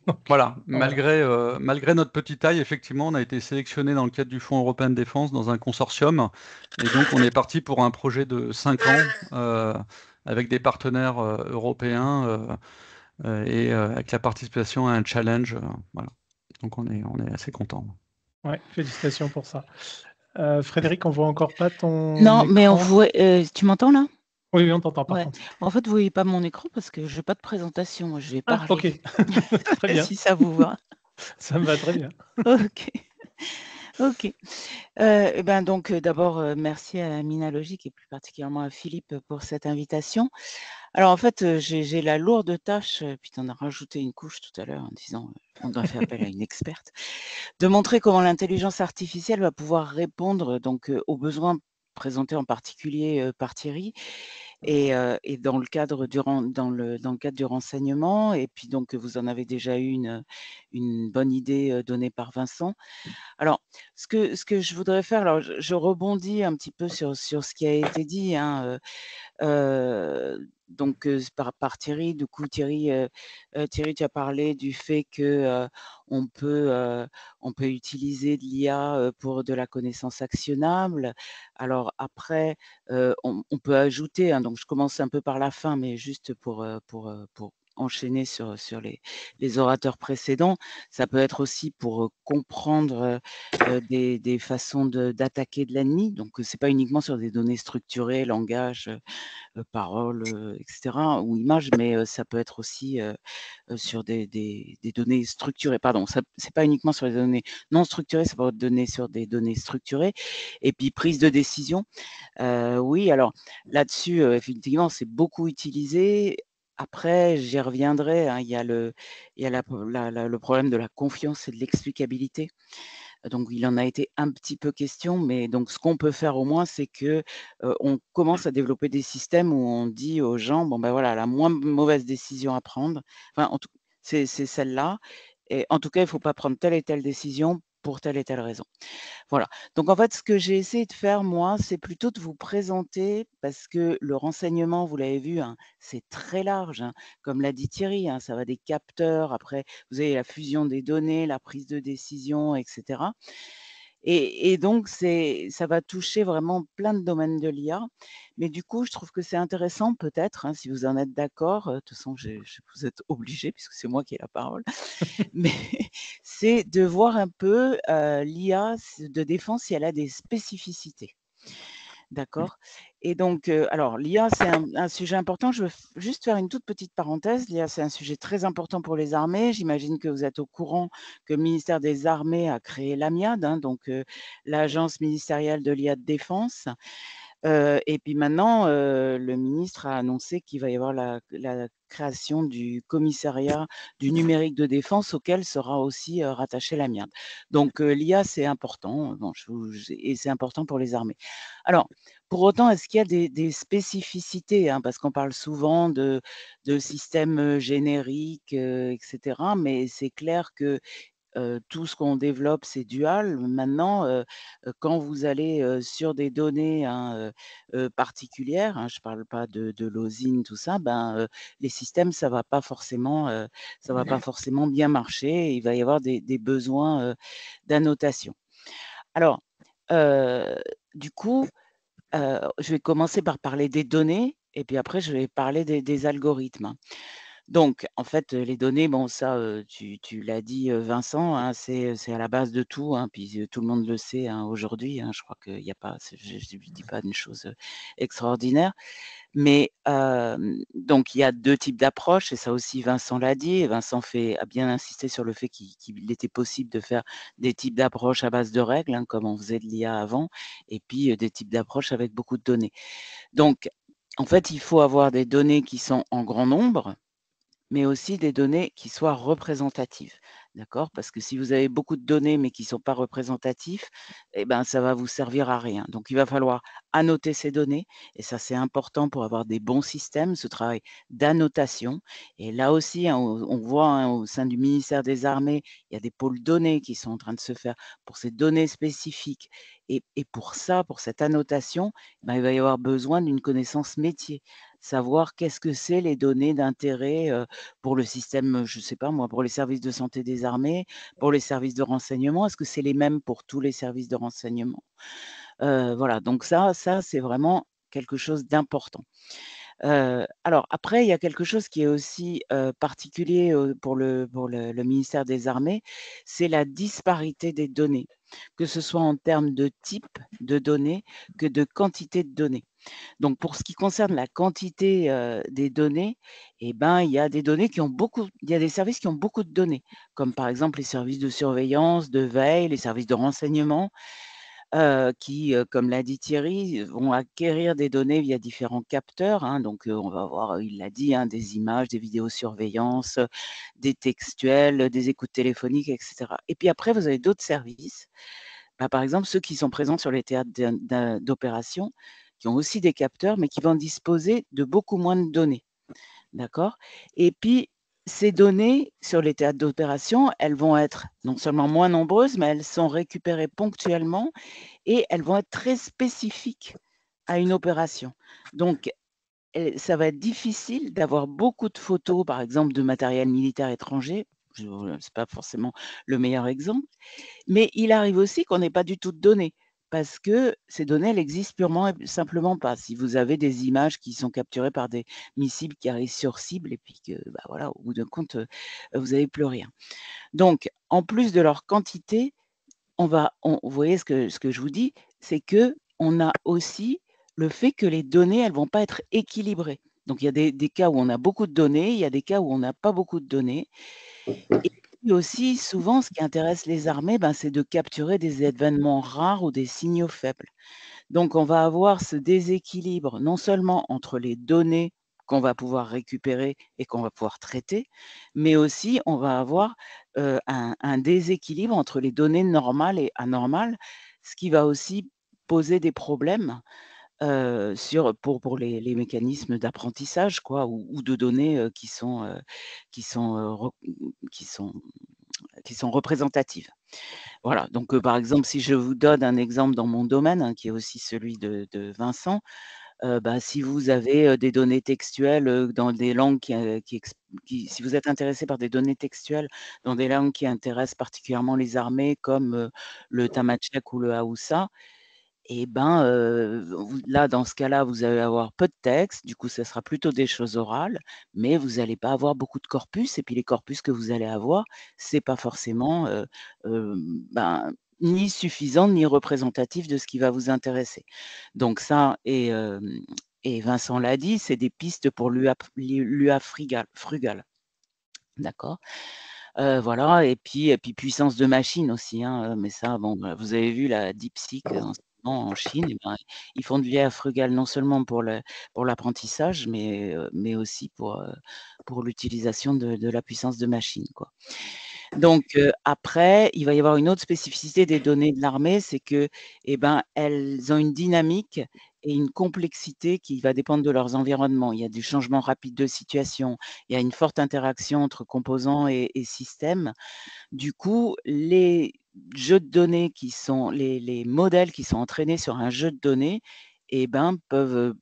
[SPEAKER 1] Donc,
[SPEAKER 3] voilà, malgré notre petite taille, effectivement, on a été sélectionné dans le cadre du Fonds européen de défense dans un consortium. Et donc, on est parti pour un projet de 5 ans avec des partenaires européens et avec la participation à un challenge. Voilà. Donc, on est assez content.
[SPEAKER 1] Ouais, félicitations pour ça. Frédéric, on voit encore pas ton
[SPEAKER 4] Non,
[SPEAKER 1] écran.
[SPEAKER 4] mais on voit. Tu m'entends là?
[SPEAKER 1] Oui, on t'entend par
[SPEAKER 4] Ouais.
[SPEAKER 1] contre.
[SPEAKER 4] En fait, vous voyez pas mon écran parce que je n'ai pas de présentation. Moi, je vais parler.
[SPEAKER 1] Ok, très bien.
[SPEAKER 4] Si ça vous va.
[SPEAKER 1] Ça me va très bien.
[SPEAKER 4] Ok. Ok. Donc, d'abord, merci à Minalogic et plus particulièrement à Philippe pour cette invitation. Alors, en fait, j'ai la lourde tâche, puis tu en as rajouté une couche tout à l'heure en disant on doit faire appel à une experte, de montrer comment l'intelligence artificielle va pouvoir répondre donc aux besoins présentés en particulier par Thierry et dans le cadre dans le cadre du renseignement. Et puis donc vous en avez déjà eu une bonne idée donnée par Vincent. Alors, ce que je voudrais faire, alors je rebondis un petit peu sur ce qui a été dit, hein, donc par Thierry. Du coup, Thierry, tu as parlé du fait que on peut utiliser de l'IA pour de la connaissance actionnable. Alors après, on peut ajouter, hein, donc je commence un peu par la fin, mais juste pour enchaîner sur les orateurs précédents, ça peut être aussi pour comprendre des façons d'attaquer de l'ennemi. Donc, c'est pas uniquement sur des données structurées, langage, paroles, etc., ou images, mais ça peut être aussi sur des données structurées. Pardon, c'est pas uniquement sur les données non structurées, ça peut être donné sur des données structurées. Et puis, prise de décision. Oui, alors là-dessus, effectivement, c'est beaucoup utilisé. Après, j'y reviendrai, hein, il y a le problème de la confiance et de l'explicabilité. Donc, il en a été un petit peu question, mais donc ce qu'on peut faire au moins, c'est que on commence à développer des systèmes où on dit aux gens, bon ben voilà, la moins mauvaise décision à prendre, enfin, en tout, c'est celle-là. Et en tout cas, il ne faut pas prendre telle et telle décision pour telle et telle raison. Voilà. Donc, en fait, ce que j'ai essayé de faire, moi, c'est plutôt de vous présenter, parce que le renseignement, vous l'avez vu, hein, c'est très large, hein, comme l'a dit Thierry, hein, ça va des capteurs, après, vous avez la fusion des données, la prise de décision, etc. Et donc, ça va toucher vraiment plein de domaines de l'IA. Mais du coup, je trouve que c'est intéressant, peut-être, hein, si vous en êtes d'accord. De toute façon, vous êtes obligés, puisque c'est moi qui ai la parole. Mais c'est de voir un peu l'IA de défense si elle a des spécificités. D'accord. Et donc, alors, l'IA, c'est un sujet important. Je veux juste faire une toute petite parenthèse. L'IA, c'est un sujet très important pour les armées. J'imagine que vous êtes au courant que le ministère des Armées a créé l'AMIAD, hein, donc l'Agence ministérielle de l'IA de défense. Et puis maintenant, le ministre a annoncé qu'il va y avoir la création du commissariat du numérique de défense auquel sera aussi rattaché l'AMIAD. Donc, l'IA, c'est important, bon, et c'est important pour les armées. Alors, pour autant, est-ce qu'il y a des spécificités, hein, parce qu'on parle souvent de systèmes génériques, etc., mais c'est clair que tout ce qu'on développe, c'est dual. Maintenant, quand vous allez sur des données, hein, particulières, hein, je ne parle pas de l'OSINT, tout ça, les systèmes, ça va pas forcément bien marcher. Il va y avoir des besoins d'annotation. Alors, du coup, je vais commencer par parler des données. et puis après, je vais parler des algorithmes. Donc, en fait, les données, bon, ça, tu l'as dit, Vincent, hein, c'est à la base de tout, hein, puis tout le monde le sait, hein, aujourd'hui, hein, je crois qu'il y a pas, je ne dis pas une chose extraordinaire. Mais donc, il y a deux types d'approches, et ça aussi, Vincent l'a dit, et Vincent a bien insisté sur le fait qu'il était possible de faire des types d'approches à base de règles, hein, comme on faisait de l'IA avant, et puis des types d'approches avec beaucoup de données. Donc, en fait, il faut avoir des données qui sont en grand nombre, mais aussi des données qui soient représentatives. D'accord? Parce que si vous avez beaucoup de données, mais qui ne sont pas représentatifs, eh ben, ça va vous servir à rien. Donc, il va falloir annoter ces données, et ça, c'est important pour avoir des bons systèmes, ce travail d'annotation. Et là aussi, hein, on voit, hein, au sein du ministère des Armées, il y a des pôles données qui sont en train de se faire pour ces données spécifiques. Et pour ça, pour cette annotation, ben, il va y avoir besoin d'une connaissance métier, savoir qu'est-ce que c'est les données d'intérêt pour le système, je ne sais pas moi, pour les services de santé des armées, pour les services de renseignement. Est-ce que c'est les mêmes pour tous les services de renseignement? Voilà, donc ça c'est vraiment quelque chose d'important. Alors après, il y a quelque chose qui est aussi particulier pour le ministère des Armées, c'est la disparité des données, que ce soit en termes de type de données que de quantité de données. Donc, pour ce qui concerne la quantité des données, eh ben, il y a des données il y a des services qui ont beaucoup de données, comme par exemple les services de surveillance, de veille, les services de renseignement, qui, comme l'a dit Thierry, vont acquérir des données via différents capteurs, hein. Donc, on va avoir, il l'a dit, hein, des images, des vidéosurveillance, des textuels, des écoutes téléphoniques, etc. Et puis après, vous avez d'autres services, bah, par exemple, ceux qui sont présents sur les théâtres d'opération, qui ont aussi des capteurs, mais qui vont disposer de beaucoup moins de données. D'accord? Et puis, ces données sur les théâtres d'opération, elles vont être non seulement moins nombreuses, mais elles sont récupérées ponctuellement et elles vont être très spécifiques à une opération. Donc, ça va être difficile d'avoir beaucoup de photos, par exemple, de matériel militaire étranger. Ce n'est pas forcément le meilleur exemple. Mais il arrive aussi qu'on n'ait pas du tout de données, parce que ces données, elles existent purement et simplement pas. Si vous avez des images qui sont capturées par des missiles qui arrivent sur cible et puis que, bah, voilà, au bout d'un compte, vous n'avez plus rien. Donc, en plus de leur quantité, vous voyez ce que je vous dis, c'est qu'on a aussi le fait que les données, elles vont pas être équilibrées. Donc il y a des cas où on a beaucoup de données, il y a des cas où on n'a pas beaucoup de données. Et puis aussi, souvent, ce qui intéresse les armées, ben, c'est de capturer des événements rares ou des signaux faibles. Donc, on va avoir ce déséquilibre non seulement entre les données qu'on va pouvoir récupérer et qu'on va pouvoir traiter, mais aussi on va avoir un déséquilibre entre les données normales et anormales, ce qui va aussi poser des problèmes pour les mécanismes d'apprentissage, quoi, ou de données qui sont, qui sont, qui sont qui sont représentatives. Voilà, donc par exemple, si je vous donne un exemple dans mon domaine, hein, qui est aussi celui de Vincent, bah, si vous avez, des données textuelles, dans des langues si vous êtes intéressé par des données textuelles dans des langues qui intéressent particulièrement les armées comme, le tamatchek ou le haoussa, et ben, là, dans ce cas-là, vous allez avoir peu de texte, du coup, ça sera plutôt des choses orales, mais vous n'allez pas avoir beaucoup de corpus et puis les corpus que vous allez avoir, c'est pas forcément, ben, ni suffisant ni représentatif de ce qui va vous intéresser. Donc ça et Vincent l'a dit, c'est des pistes pour l'UA Frugal. D'accord? Voilà et puis puissance de machine aussi, hein, mais ça, bon, bah, vous avez vu la DeepSeek, en ce moment en Chine, et ben, ils font de l'IA frugal non seulement pour l'apprentissage, mais aussi pour l'utilisation de la puissance de machine, quoi. Donc après, il va y avoir une autre spécificité des données de l'armée, c'est que, eh ben, elles ont une dynamique et une complexité qui va dépendre de leurs environnements. Il y a du changement rapide de situation, il y a une forte interaction entre composants et systèmes. Du coup, les jeux de données les modèles qui sont entraînés sur un jeu de données, eh ben, peuvent,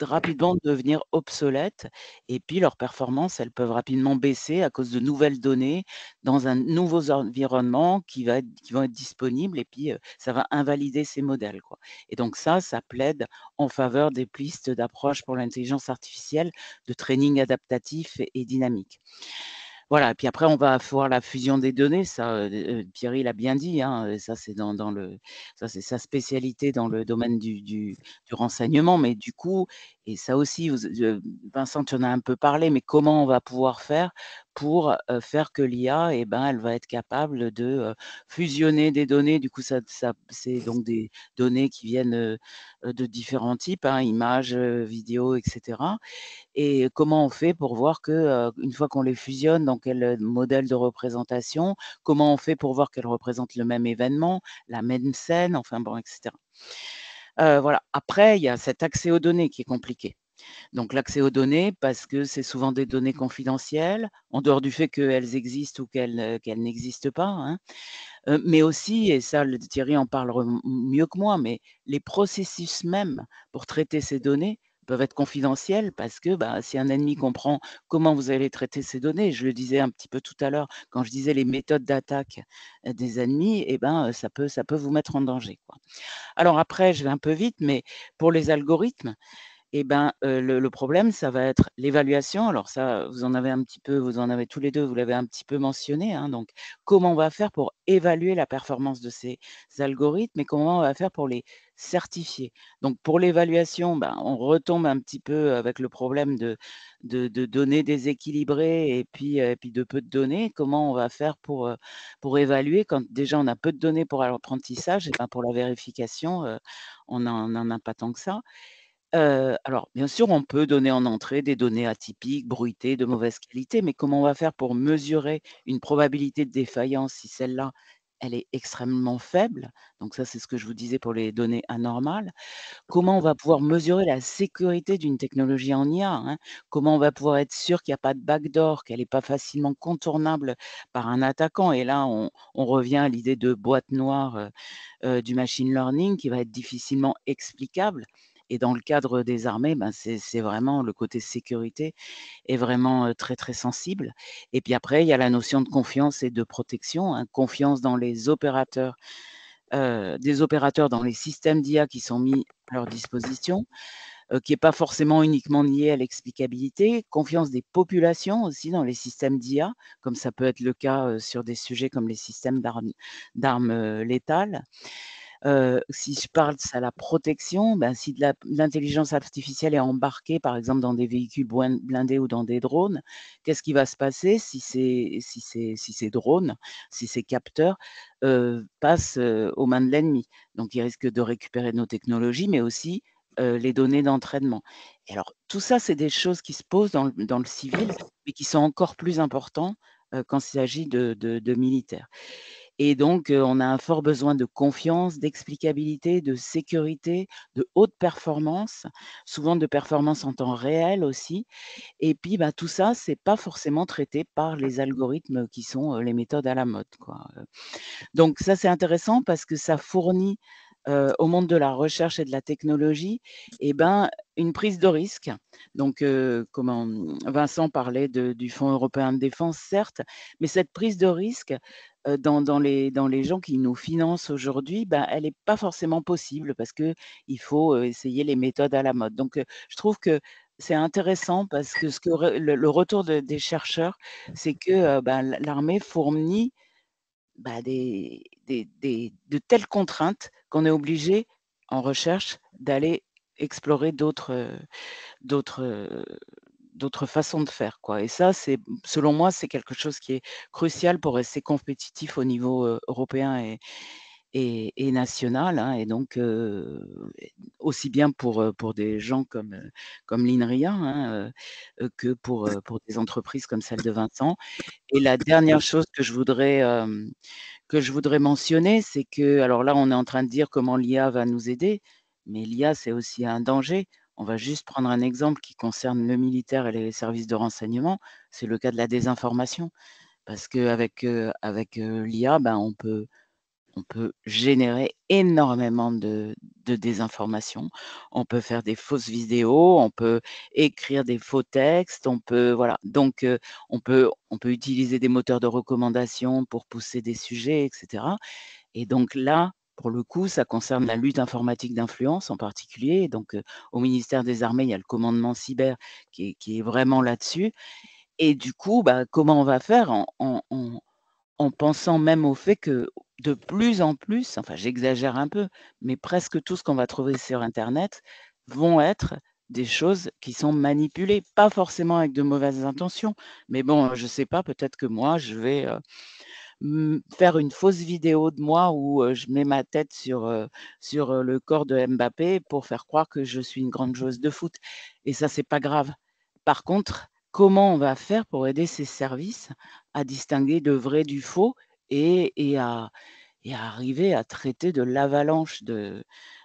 [SPEAKER 4] rapidement devenir obsolètes et puis leurs performances, elles peuvent rapidement baisser à cause de nouvelles données dans un nouveau environnement qui vont être disponibles et puis ça va invalider ces modèles, quoi. Et donc ça plaide en faveur des pistes d'approche pour l'intelligence artificielle, de training adaptatif et dynamique. Voilà, et puis après on va voir la fusion des données, ça, Thierry l'a bien dit, hein, ça c'est ça c'est sa spécialité dans le domaine du renseignement. Mais du coup et ça aussi Vincent, tu en as un peu parlé, mais comment on va pouvoir faire pour, faire que l'IA et ben, elle va être capable de, fusionner des données. Du coup ça c'est donc des données qui viennent, de différents types, hein, images, vidéos et cetera. Et comment on fait pour voir que, une fois qu'on les fusionne, dans quel, modèle de représentation? Comment on fait pour voir qu'elles représentent le même événement, la même scène? Enfin bon, et cetera. Voilà. Après, il y a cet accès aux données qui est compliqué. Donc l'accès aux données, parce que c'est souvent des données confidentielles, en dehors du fait qu'elles existent ou qu'elles n'existent pas, hein. Mais aussi, et ça le Thierry en parlera mieux que moi, mais les processus mêmes pour traiter ces données peuvent être confidentiels parce que, bah, si un ennemi comprend comment vous allez traiter ces données, je le disais un petit peu tout à l'heure quand je disais les méthodes d'attaque, des ennemis et ben, ça peut vous mettre en danger, quoi. Alors après, je vais un peu vite, mais pour les algorithmes, et ben, le problème, ça va être l'évaluation. Alors ça, vous en avez tous les 2, vous l'avez un petit peu mentionné, hein, donc comment on va faire pour évaluer la performance de ces algorithmes et comment on va faire pour les certifier? Donc pour l'évaluation, ben, on retombe un petit peu avec le problème de données déséquilibrées et puis de peu de données. Comment on va faire pour évaluer quand déjà on a peu de données pour l'apprentissage et ben, pour la vérification, on en a pas tant que ça. Alors, bien sûr, on peut donner en entrée des données atypiques, bruitées, de mauvaise qualité, mais comment on va faire pour mesurer une probabilité de défaillance si celle-là, elle est extrêmement faible? Donc ça, c'est ce que je vous disais pour les données anormales. Comment on va pouvoir mesurer la sécurité d'une technologie en IA, hein? Comment on va pouvoir être sûr qu'il n'y a pas de backdoor, qu'elle n'est pas facilement contournable par un attaquant? Et là, on revient à l'idée de boîte noire, du machine learning qui va être difficilement explicable. Et dans le cadre des armées, ben, c'est vraiment le côté sécurité est vraiment, très, très sensible. Et puis après, il y a la notion de confiance et de protection, hein. Confiance dans les opérateurs, des opérateurs dans les systèmes d'IA qui sont mis à leur disposition, qui est pas forcément uniquement liée à l'explicabilité. Confiance des populations aussi dans les systèmes d'IA, comme ça peut être le cas, sur des sujets comme les systèmes d'armes, létales. Si je parle à la protection, ben, si de l'intelligence artificielle est embarquée, par exemple, dans des véhicules blindés ou dans des drones, qu'est-ce qui va se passer si ces drones, si ces capteurs, passent, aux mains de l'ennemi? Donc ils risquent de récupérer nos technologies, mais aussi, les données d'entraînement. Et alors tout ça, c'est des choses qui se posent dans le civil, mais qui sont encore plus importants, quand il s'agit de militaires. Et donc, on a un fort besoin de confiance, d'explicabilité, de sécurité, de haute performance, souvent de performance en temps réel aussi. Et puis, bah, tout ça, c'est pas forcément traité par les algorithmes qui sont, les méthodes à la mode, quoi. Donc ça, c'est intéressant parce que ça fournit, au monde de la recherche et de la technologie et ben, une prise de risque. Donc, Vincent parlait du Fonds européen de défense, certes, mais cette prise de risque, dans les gens qui nous financent aujourd'hui, ben, elle est pas forcément possible parce qu'il faut, essayer les méthodes à la mode. Donc, je trouve que c'est intéressant parce que ce que re le retour des chercheurs, c'est que, ben, l'armée fournit bah, de telles contraintes qu'on est obligé, en recherche, d'aller explorer d'autres, d'autres façons de faire, quoi. Et ça, selon moi, c'est quelque chose qui est crucial pour rester compétitif au niveau, européen et national, hein. Et donc aussi bien pour des gens comme l'INRIA, hein, que pour des entreprises comme celle de Vincent. Et la dernière chose que je voudrais mentionner, c'est que alors là, on est en train de dire comment l'IA va nous aider, mais l'IA, c'est aussi un danger. On va juste prendre un exemple qui concerne le militaire et les services de renseignement, c'est le cas de la désinformation. Parce qu'avec, avec, l'IA, ben, on peut on peut générer énormément de désinformation. On peut faire des fausses vidéos, on peut écrire des faux textes, on peut voilà. Donc, on peut utiliser des moteurs de recommandation pour pousser des sujets, etc. Et donc là, pour le coup, ça concerne la lutte informatique d'influence en particulier. Donc, au ministère des Armées, il y a le commandement cyber qui est vraiment là-dessus. Et du coup, comment on va faire en pensant même au fait que de plus en plus, enfin j'exagère un peu, mais presque tout ce qu'on va trouver sur internet vont être des choses qui sont manipulées, pas forcément avec de mauvaises intentions, mais bon, je sais pas, peut-être que moi je vais, faire une fausse vidéo de moi où, je mets ma tête sur le corps de Mbappé pour faire croire que je suis une grande joueuse de foot et ça, c'est pas grave. Par contre, comment on va faire pour aider ces services à distinguer le vrai du faux et à arriver à traiter de l'avalanche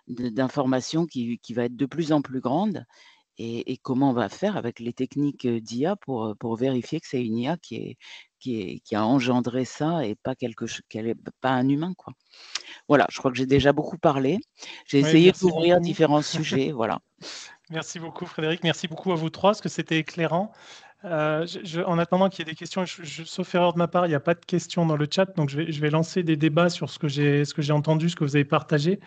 [SPEAKER 4] d'informations qui va être de plus en plus grande et comment on va faire avec les techniques, d'IA pour vérifier que c'est une IA qui a engendré ça et pas pas un humain, quoi. Voilà, je crois que j'ai déjà beaucoup parlé. J'ai
[SPEAKER 1] Oui,
[SPEAKER 4] essayé
[SPEAKER 1] merci
[SPEAKER 4] d'ouvrir
[SPEAKER 1] beaucoup.
[SPEAKER 4] différents sujets, voilà.
[SPEAKER 1] Merci beaucoup, Frédéric. Merci beaucoup à vous trois, parce que c'était éclairant. En attendant qu'il y ait des questions, sauf erreur de ma part, il n'y a pas de questions dans le chat, donc je vais lancer des débats sur ce que j'ai entendu, ce que vous avez partagé.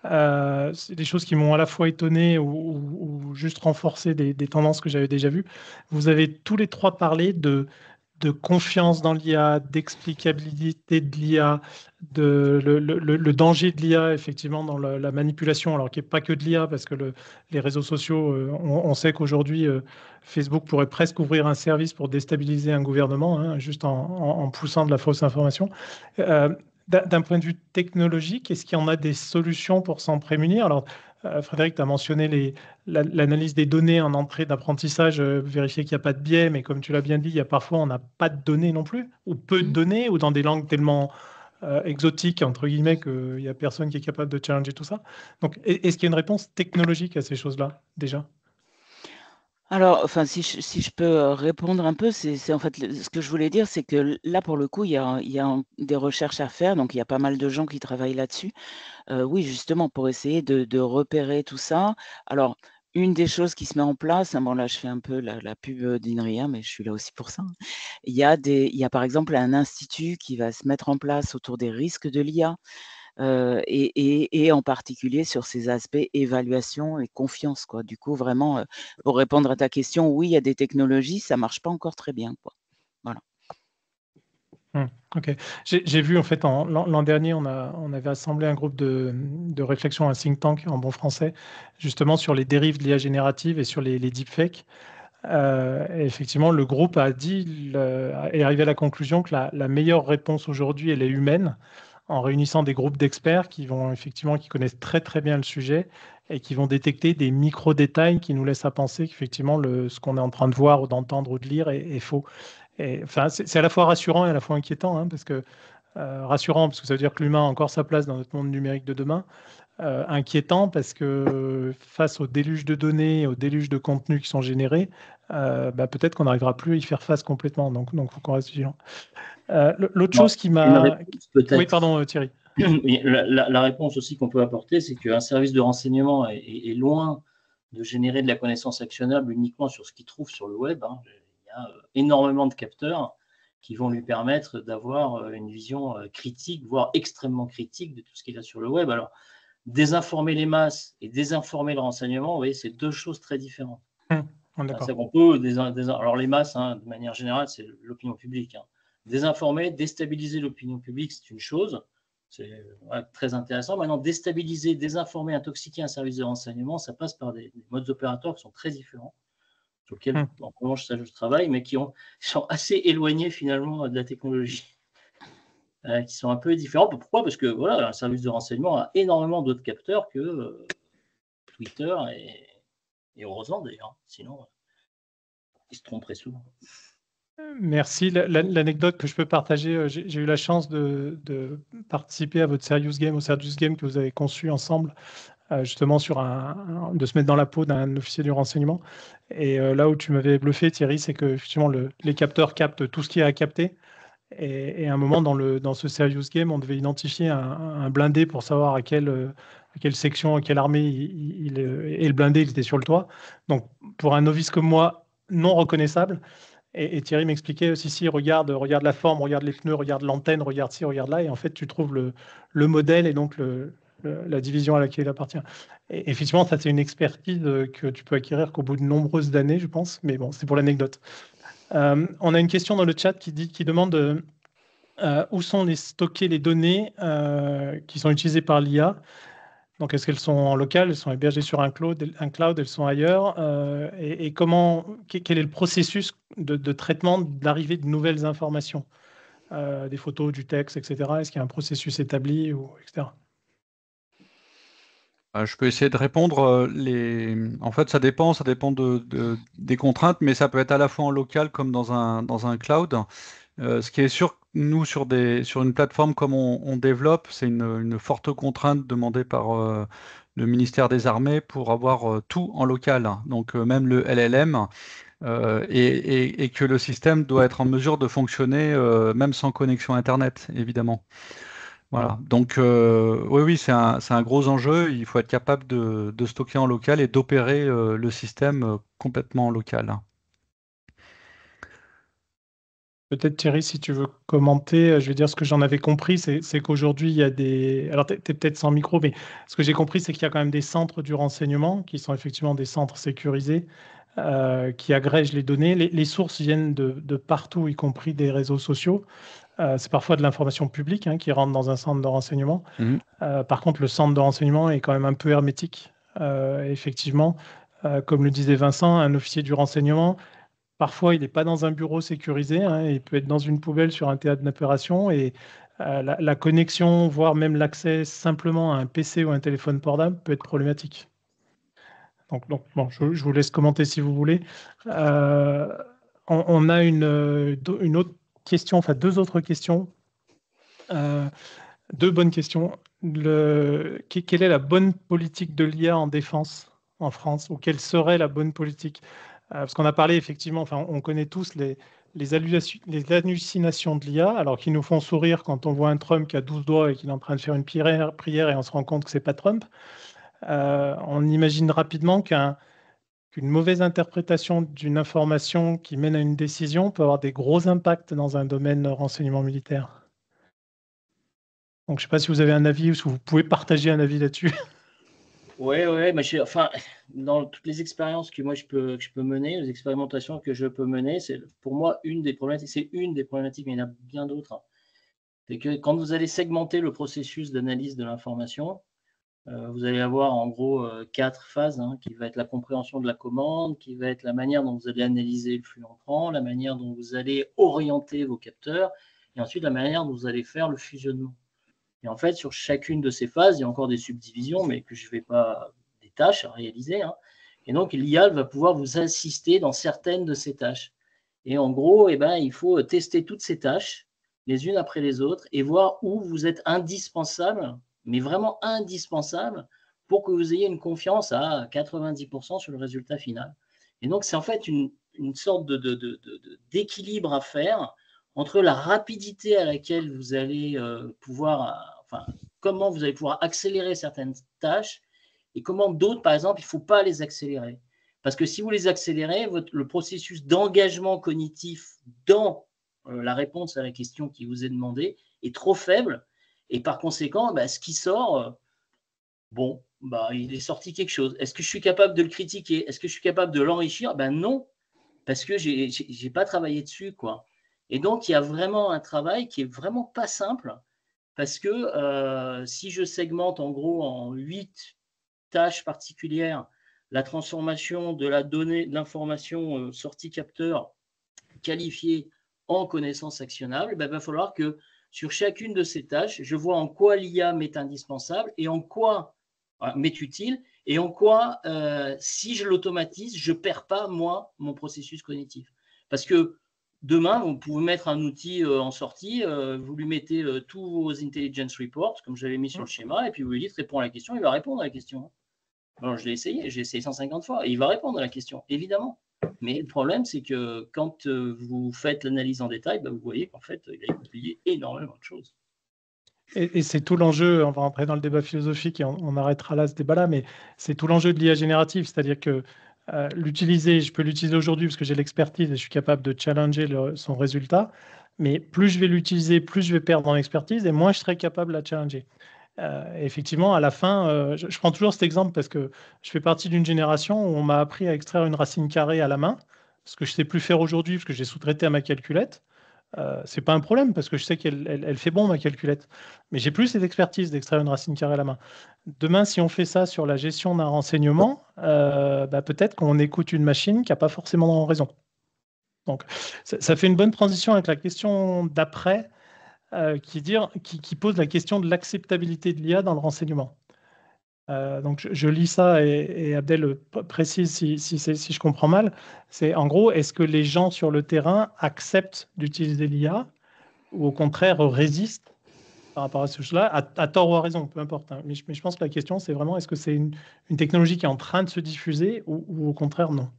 [SPEAKER 1] C'est des choses qui m'ont à la fois étonné ou juste renforcé des tendances que j'avais déjà vues. Vous avez tous les trois parlé de confiance dans l'IA, d'explicabilité de l'IA, le danger de l'IA, effectivement, dans la manipulation, alors qui n'est pas que de l'IA, parce que les réseaux sociaux, on sait qu'aujourd'hui, Facebook pourrait presque ouvrir un service pour déstabiliser un gouvernement, hein, juste en poussant de la fausse information. D'un point de vue technologique, est-ce qu'il y en a des solutions pour s'en prémunir? Alors, Frédéric, tu as mentionné l'analyse des données en entrée d'apprentissage, vérifier qu'il n'y a pas de biais, mais comme tu l'as bien dit, il y a parfois on n'a pas de données non plus, ou peu de données, ou dans des langues tellement exotiques, entre guillemets, qu'il n'y a personne qui est capable de challenger tout ça. Donc, est-ce qu'il y a une réponse technologique à ces choses-là, déjà?
[SPEAKER 4] Alors, enfin, si je peux répondre un peu, c'est en fait ce que je voulais dire, c'est que là, pour le coup, il y a des recherches à faire, donc il y a pas mal de gens qui travaillent là-dessus. Oui, justement, pour essayer de repérer tout ça. Alors, une des choses qui se met en place, hein, bon là, je fais un peu la pub d'INRIA, mais je suis là aussi pour ça. Il y a par exemple un institut qui va se mettre en place autour des risques de l'IA. Et en particulier sur ces aspects évaluation et confiance, quoi. Du coup, vraiment, pour répondre à ta question, oui, il y a des technologies, ça marche pas encore très bien, quoi. Voilà.
[SPEAKER 1] Ok. J'ai vu, en fait, l'an dernier, on avait assemblé un groupe de réflexion, un think tank en bon français, justement sur les dérives de l'IA générative et sur les deepfakes. Et effectivement, le groupe est arrivé à la conclusion que la meilleure réponse aujourd'hui, elle est humaine, en réunissant des groupes d'experts qui connaissent très très bien le sujet et qui vont détecter des micro-détails qui nous laissent à penser qu'effectivement, ce qu'on est en train de voir ou d'entendre ou de lire est faux. Et, enfin, c'est à la fois rassurant et à la fois inquiétant, hein, parce que rassurant, parce que ça veut dire que l'humain a encore sa place dans notre monde numérique de demain. Inquiétant parce que face au déluge de données, au déluge de contenus qui sont générés, peut-être qu'on n'arrivera plus à y faire face complètement. Donc, faut qu'on reste vigilant. L'autre chose qui m'a... Oui, pardon, Thierry.
[SPEAKER 2] La réponse aussi qu'on peut apporter, c'est qu'un service de renseignement est loin de générer de la connaissance actionnable uniquement sur ce qu'il trouve sur le web, hein. Il y a énormément de capteurs qui vont lui permettre d'avoir une vision critique, voire extrêmement critique de tout ce qu'il a sur le web. Alors, désinformer les masses et désinformer le renseignement, vous voyez, c'est deux choses très différentes. Alors les masses, hein, de manière générale, c'est l'opinion publique, hein. Désinformer, déstabiliser l'opinion publique, c'est une chose, c'est très intéressant. Maintenant, déstabiliser, désinformer, intoxiquer un service de renseignement, ça passe par des modes opératoires qui sont très différents, sur lesquels en revanche ça je travaille, mais qui sont assez éloignés finalement de la technologie. Qui sont un peu différents. Pourquoi? Parce que voilà, un service de renseignement a énormément d'autres capteurs que Twitter et heureusement d'ailleurs, sinon ils se tromperaient souvent.
[SPEAKER 1] Merci. L'anecdote que je peux partager, j'ai eu la chance de participer à votre Serious Game, au Serious Game que vous avez conçu ensemble, justement de se mettre dans la peau d'un officier du renseignement. Et là où tu m'avais bluffé, Thierry, c'est que effectivement les capteurs captent tout ce qu'il y a à capter. Et à un moment, dans ce serious game, on devait identifier un blindé pour savoir à quelle section, à quelle armée et le blindé, il était sur le toit. Donc, pour un novice comme moi, non reconnaissable. Et Thierry m'expliquait aussi, si, regarde la forme, regarde les pneus, regarde l'antenne, regarde ci, regarde là. Et en fait, tu trouves le modèle et donc la division à laquelle il appartient. Et effectivement, ça, c'est une expertise que tu peux acquérir qu'au bout de nombreuses années, je pense. Mais bon, c'est pour l'anecdote. On a une question dans le chat qui demande où sont stockées les données qui sont utilisées par l'IA. Donc, est-ce qu'elles sont en local, elles sont hébergées sur un cloud, elles sont ailleurs et quel est le processus de traitement d'arrivée de nouvelles informations, des photos, du texte, etc. Est-ce qu'il y a un processus établi, etc.
[SPEAKER 3] Je peux essayer de répondre. En fait, ça dépend des contraintes, mais ça peut être à la fois en local comme dans un cloud. Ce qui est sûr, nous, sur une plateforme comme on développe, c'est une forte contrainte demandée par le ministère des Armées pour avoir tout en local. Donc, même le LLM, et que le système doit être en mesure de fonctionner même sans connexion Internet, évidemment. Voilà. Donc, oui, c'est un gros enjeu. Il faut être capable de stocker en local et d'opérer le système complètement en local.
[SPEAKER 1] Peut-être Thierry, si tu veux commenter, je vais dire ce que j'en avais compris, c'est qu'aujourd'hui, il y a des... Alors, tu es peut-être sans micro, mais ce que j'ai compris, c'est qu'il y a quand même des centres du renseignement qui sont effectivement des centres sécurisés qui agrègent les données. Les sources viennent de partout, y compris des réseaux sociaux. C'est parfois de l'information publique qui rentre dans un centre de renseignement. Par contre, le centre de renseignement est quand même un peu hermétique. Effectivement, comme le disait Vincent, un officier du renseignement, parfois, il n'est pas dans un bureau sécurisé, il peut être dans une poubelle sur un théâtre d'opération et la connexion, voire même l'accès simplement à un PC ou un téléphone portable peut être problématique. Donc bon, je vous laisse commenter si vous voulez. On a une autre question, enfin deux autres questions. Deux bonnes questions. Quelle est la bonne politique de l'IA en défense en France, ou quelle serait la bonne politique? Parce qu'on a parlé effectivement, enfin, on connaît tous les hallucinations de l'IA, alors qui nous font sourire quand on voit un Trump qui a 12 doigts et qui est en train de faire une prière et on se rend compte que ce n'est pas Trump. On imagine rapidement qu'une mauvaise interprétation d'une information qui mène à une décision peut avoir des gros impacts dans un domaine renseignement militaire. Donc, je ne sais pas si vous avez un avis ou si vous pouvez partager un avis là-dessus.
[SPEAKER 2] Oui, mais dans toutes les expériences que moi je peux mener, les expérimentations que je peux mener, c'est pour moi une des problématiques, mais il y en a bien d'autres. C'est que quand vous allez segmenter le processus d'analyse de l'information, vous allez avoir en gros 4 phases, qui va être la compréhension de la commande, qui va être la manière dont vous allez analyser le flux entrant, la manière dont vous allez orienter vos capteurs, et ensuite la manière dont vous allez faire le fusionnement. Et en fait, sur chacune de ces phases, il y a encore des subdivisions, mais que je ne vais pas, des tâches à réaliser. Et donc, l'IA va pouvoir vous assister dans certaines de ces tâches. Et en gros, il faut tester toutes ces tâches, les unes après les autres, et voir où vous êtes indispensable, mais vraiment indispensable, pour que vous ayez une confiance à 90% sur le résultat final. Et donc, c'est en fait une sorte d'équilibre à faire entre la rapidité à laquelle vous allez comment vous allez pouvoir accélérer certaines tâches et comment d'autres, par exemple, il ne faut pas les accélérer. Parce que si vous les accélérez, le processus d'engagement cognitif dans la réponse à la question qui vous est demandée est trop faible. Et par conséquent, ce qui sort, il est sorti quelque chose. Est-ce que je suis capable de le critiquer? Est-ce que je suis capable de l'enrichir? Non, parce que je n'ai pas travaillé dessus, quoi. Et donc, il y a vraiment un travail qui est vraiment pas simple, parce que si je segmente en gros en 8 tâches particulières, la transformation de la donnée, de l'information sortie capteur qualifiée en connaissance actionnable, il va falloir que sur chacune de ces tâches, je vois en quoi l'IA m'est indispensable et en quoi m'est utile et en quoi, si je l'automatise, je ne perds pas, moi, mon processus cognitif. Parce que demain, vous pouvez mettre un outil en sortie, vous lui mettez tous vos intelligence reports, comme j'avais mis sur le schéma, et puis vous lui dites réponds à la question, il va répondre à la question. Alors, j'ai essayé 150 fois, et il va répondre à la question, évidemment. Mais le problème, c'est que quand vous faites l'analyse en détail, vous voyez qu'en fait, il a oublié énormément de choses.
[SPEAKER 1] Et c'est tout l'enjeu, on va rentrer dans le débat philosophique et on arrêtera là ce débat-là, mais c'est tout l'enjeu de l'IA générative, c'est-à-dire que je peux l'utiliser aujourd'hui parce que j'ai l'expertise et je suis capable de challenger son résultat, mais plus je vais l'utiliser, plus je vais perdre en expertise et moins je serai capable de la challenger. Effectivement, à la fin, je prends toujours cet exemple parce que je fais partie d'une génération où on m'a appris à extraire une racine carrée à la main, ce que je ne sais plus faire aujourd'hui parce que j'ai sous-traité à ma calculette. C'est pas un problème parce que je sais qu'elle fait bon ma calculette. Mais j'ai plus cette expertise d'extraire une racine carrée à la main. Demain, si on fait ça sur la gestion d'un renseignement, peut-être qu'on écoute une machine qui n'a pas forcément raison. Donc, ça fait une bonne transition avec la question d'après, qui pose la question de l'acceptabilité de l'IA dans le renseignement. Donc, je lis ça et Abdel précise si je comprends mal. C'est en gros, est-ce que les gens sur le terrain acceptent d'utiliser l'IA ou au contraire résistent par rapport à ce chose-là, à tort ou à raison, peu importe. Hein. Mais je pense que la question, c'est vraiment est-ce que c'est une technologie qui est en train de se diffuser ou au contraire non?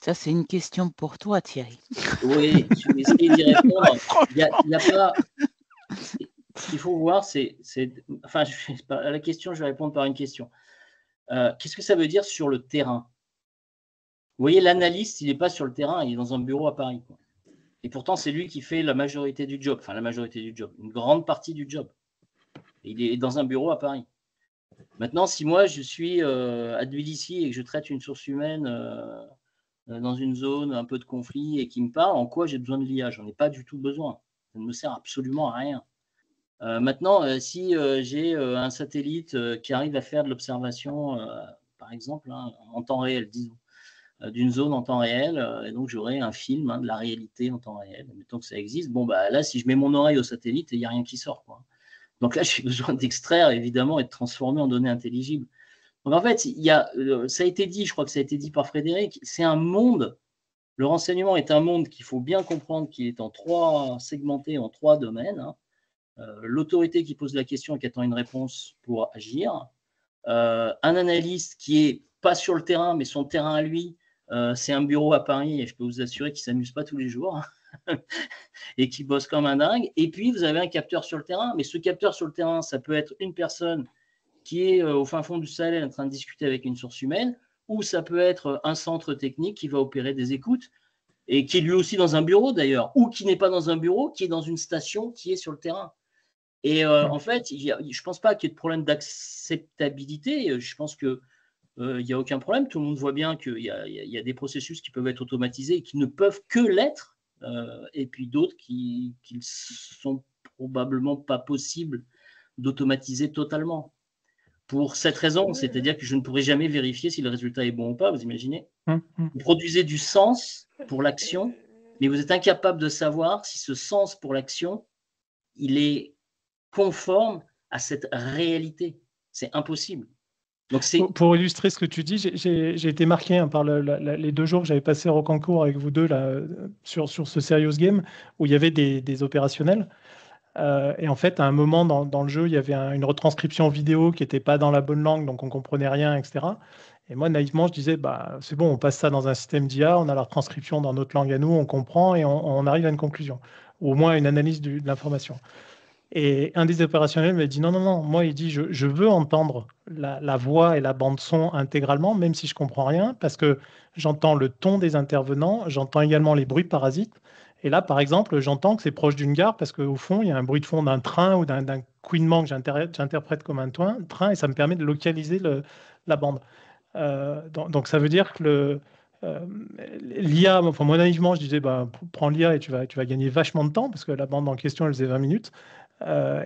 [SPEAKER 4] Ça, c'est une question pour toi, Thierry.
[SPEAKER 2] Oui, je vais essayer d'y répondre. Il y a pas. Ce qu'il faut voir, enfin, à la question, je vais répondre par une question. Qu'est-ce que ça veut dire sur le terrain? Vous voyez, l'analyste, il n'est pas sur le terrain, il est dans un bureau à Paris, quoi. Et pourtant, c'est lui qui fait la majorité du job, enfin la majorité du job, une grande partie du job. Et il est dans un bureau à Paris. Maintenant, si moi, je suis à Tbilissi et que je traite une source humaine dans une zone un peu de conflit et qui me parle, en quoi j'ai besoin de l'IA? J'en ai pas du tout besoin. Ça ne me sert absolument à rien. Maintenant, si j'ai un satellite qui arrive à faire de l'observation, par exemple, en temps réel, disons, d'une zone en temps réel, et donc j'aurai un film de la réalité en temps réel, mettons que ça existe, là, si je mets mon oreille au satellite, il n'y a rien qui sort, quoi. Donc là, j'ai besoin d'extraire, évidemment, et de transformer en données intelligibles. Donc en fait, ça a été dit, je crois que ça a été dit par Frédéric, c'est un monde, le renseignement est un monde qu'il faut bien comprendre, qui est segmenté en 3 domaines. L'autorité qui pose la question et qui attend une réponse pour agir, un analyste qui est pas sur le terrain, mais son terrain à lui, c'est un bureau à Paris et je peux vous assurer qu'il ne s'amuse pas tous les jours et qui bosse comme un dingue. Et puis, vous avez un capteur sur le terrain, mais ce capteur sur le terrain, ça peut être une personne qui est au fin fond du Sahel en train de discuter avec une source humaine, ou ça peut être un centre technique qui va opérer des écoutes et qui est lui aussi dans un bureau d'ailleurs, ou qui n'est pas dans un bureau, qui est dans une station qui est sur le terrain. Et en fait, je ne pense pas qu'il y ait de problème d'acceptabilité. Je pense qu'il n'y a aucun problème. Tout le monde voit bien qu'il y a des processus qui peuvent être automatisés et qui ne peuvent que l'être, et puis d'autres qui ne sont probablement pas possibles d'automatiser totalement. Pour cette raison, c'est-à-dire que je ne pourrai jamais vérifier si le résultat est bon ou pas, vous imaginez? Vous produisez du sens pour l'action, mais vous êtes incapable de savoir si ce sens pour l'action, il est conforme à cette réalité. C'est impossible. Donc
[SPEAKER 1] pour illustrer ce que tu dis, j'ai été marqué par les 2 jours que j'avais passé au Rocancourt avec vous deux là, sur ce Serious Game, où il y avait des opérationnels. Et en fait, à un moment dans le jeu, il y avait une retranscription vidéo qui n'était pas dans la bonne langue, donc on ne comprenait rien, etc. Et moi, naïvement, je disais, c'est bon, on passe ça dans un système d'IA, on a la retranscription dans notre langue à nous, on comprend et on arrive à une conclusion, ou au moins une analyse de l'information. Et un des opérationnels m'a dit, non, non, non, moi, il dit, je veux entendre la voix et la bande-son intégralement, même si je ne comprends rien, parce que j'entends le ton des intervenants, j'entends également les bruits parasites. Et là, par exemple, j'entends que c'est proche d'une gare parce qu'au fond, il y a un bruit de fond d'un train ou d'un couinement que j'interprète comme un train et ça me permet de localiser la bande. Donc, ça veut dire que l'IA, enfin, moi, naïvement, je disais, prends l'IA et tu vas gagner vachement de temps parce que la bande en question, elle faisait 20 minutes.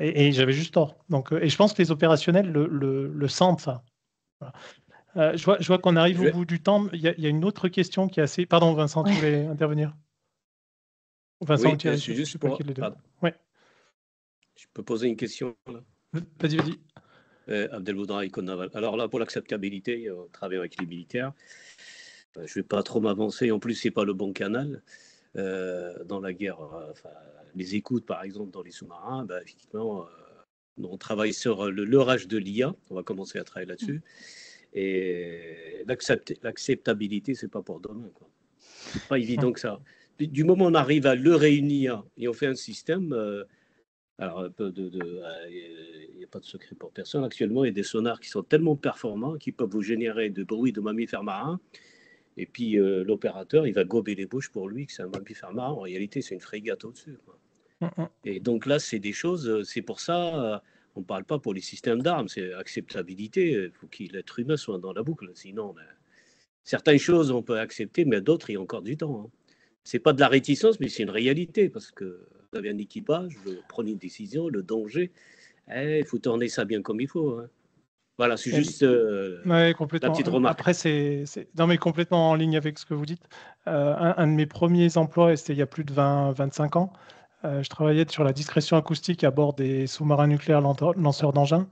[SPEAKER 1] Et j'avais juste tort. Donc, et je pense que les opérationnels le sentent, ça. Voilà. Je vois qu'on arrive au bout du temps. Il y a une autre question qui est assez... Pardon, Vincent, tu voulais intervenir? Vincent ou Thierry,
[SPEAKER 6] c'est juste
[SPEAKER 1] sais pas
[SPEAKER 6] pour...
[SPEAKER 1] qui les deux.
[SPEAKER 6] Pardon.
[SPEAKER 1] Ouais.
[SPEAKER 6] Je peux poser une question là?
[SPEAKER 1] Vas-y.
[SPEAKER 6] Abdelboudra Naval. Alors là, pour l'acceptabilité, on travaille avec les militaires. Je ne vais pas trop m'avancer. En plus, ce n'est pas le bon canal. Dans la guerre, les écoutes, par exemple, dans les sous-marins, effectivement, On travaille sur le leurrage de l'IA. On va commencer à travailler là-dessus. Et l'acceptabilité, c'est pas pour demain, quoi. C'est pas évident que ça. Du moment où on arrive à leurrer une IA et on fait un système, alors il n'y a pas de secret pour personne. Actuellement, il y a des sonars qui sont tellement performants qu'ils peuvent vous générer de bruit de mammifères marins. Et puis l'opérateur, il va gober les bouches pour lui que c'est un mammifère marin. En réalité, c'est une frégate au-dessus, quoi. Et donc là, c'est des choses, c'est pour ça, on ne parle pas pour les systèmes d'armes, c'est acceptabilité. Il faut que l'être humain soit dans la boucle. Sinon, certaines choses, on peut accepter, mais d'autres, il y a encore du temps, hein. Ce n'est pas de la réticence, mais c'est une réalité, parce que vous avez un équipage, vous prenez une décision, le danger, il faut tourner ça bien comme il faut, hein. Voilà, c'est juste
[SPEAKER 1] Ouais, complètement.
[SPEAKER 6] la petite remarque.
[SPEAKER 1] Après, non, mais complètement en ligne avec ce que vous dites. Un de mes premiers emplois, et c'était il y a plus de 25 ans, je travaillais sur la discrétion acoustique à bord des sous-marins nucléaires lanceurs d'engins.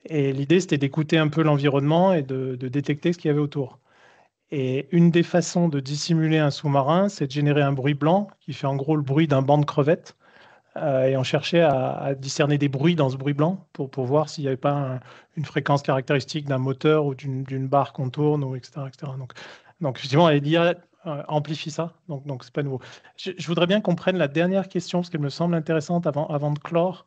[SPEAKER 1] Et l'idée, c'était d'écouter un peu l'environnement et de détecter ce qu'il y avait autour. Et une des façons de dissimuler un sous-marin, c'est de générer un bruit blanc qui fait en gros le bruit d'un banc de crevettes. Et on cherchait à discerner des bruits dans ce bruit blanc pour voir s'il n'y avait pas une fréquence caractéristique d'un moteur ou d'une barre qu'on tourne, ou etc., etc. Donc effectivement, l'IA amplifie ça, donc c'est pas nouveau. Je voudrais bien qu'on prenne la dernière question, parce qu'elle me semble intéressante avant de clore.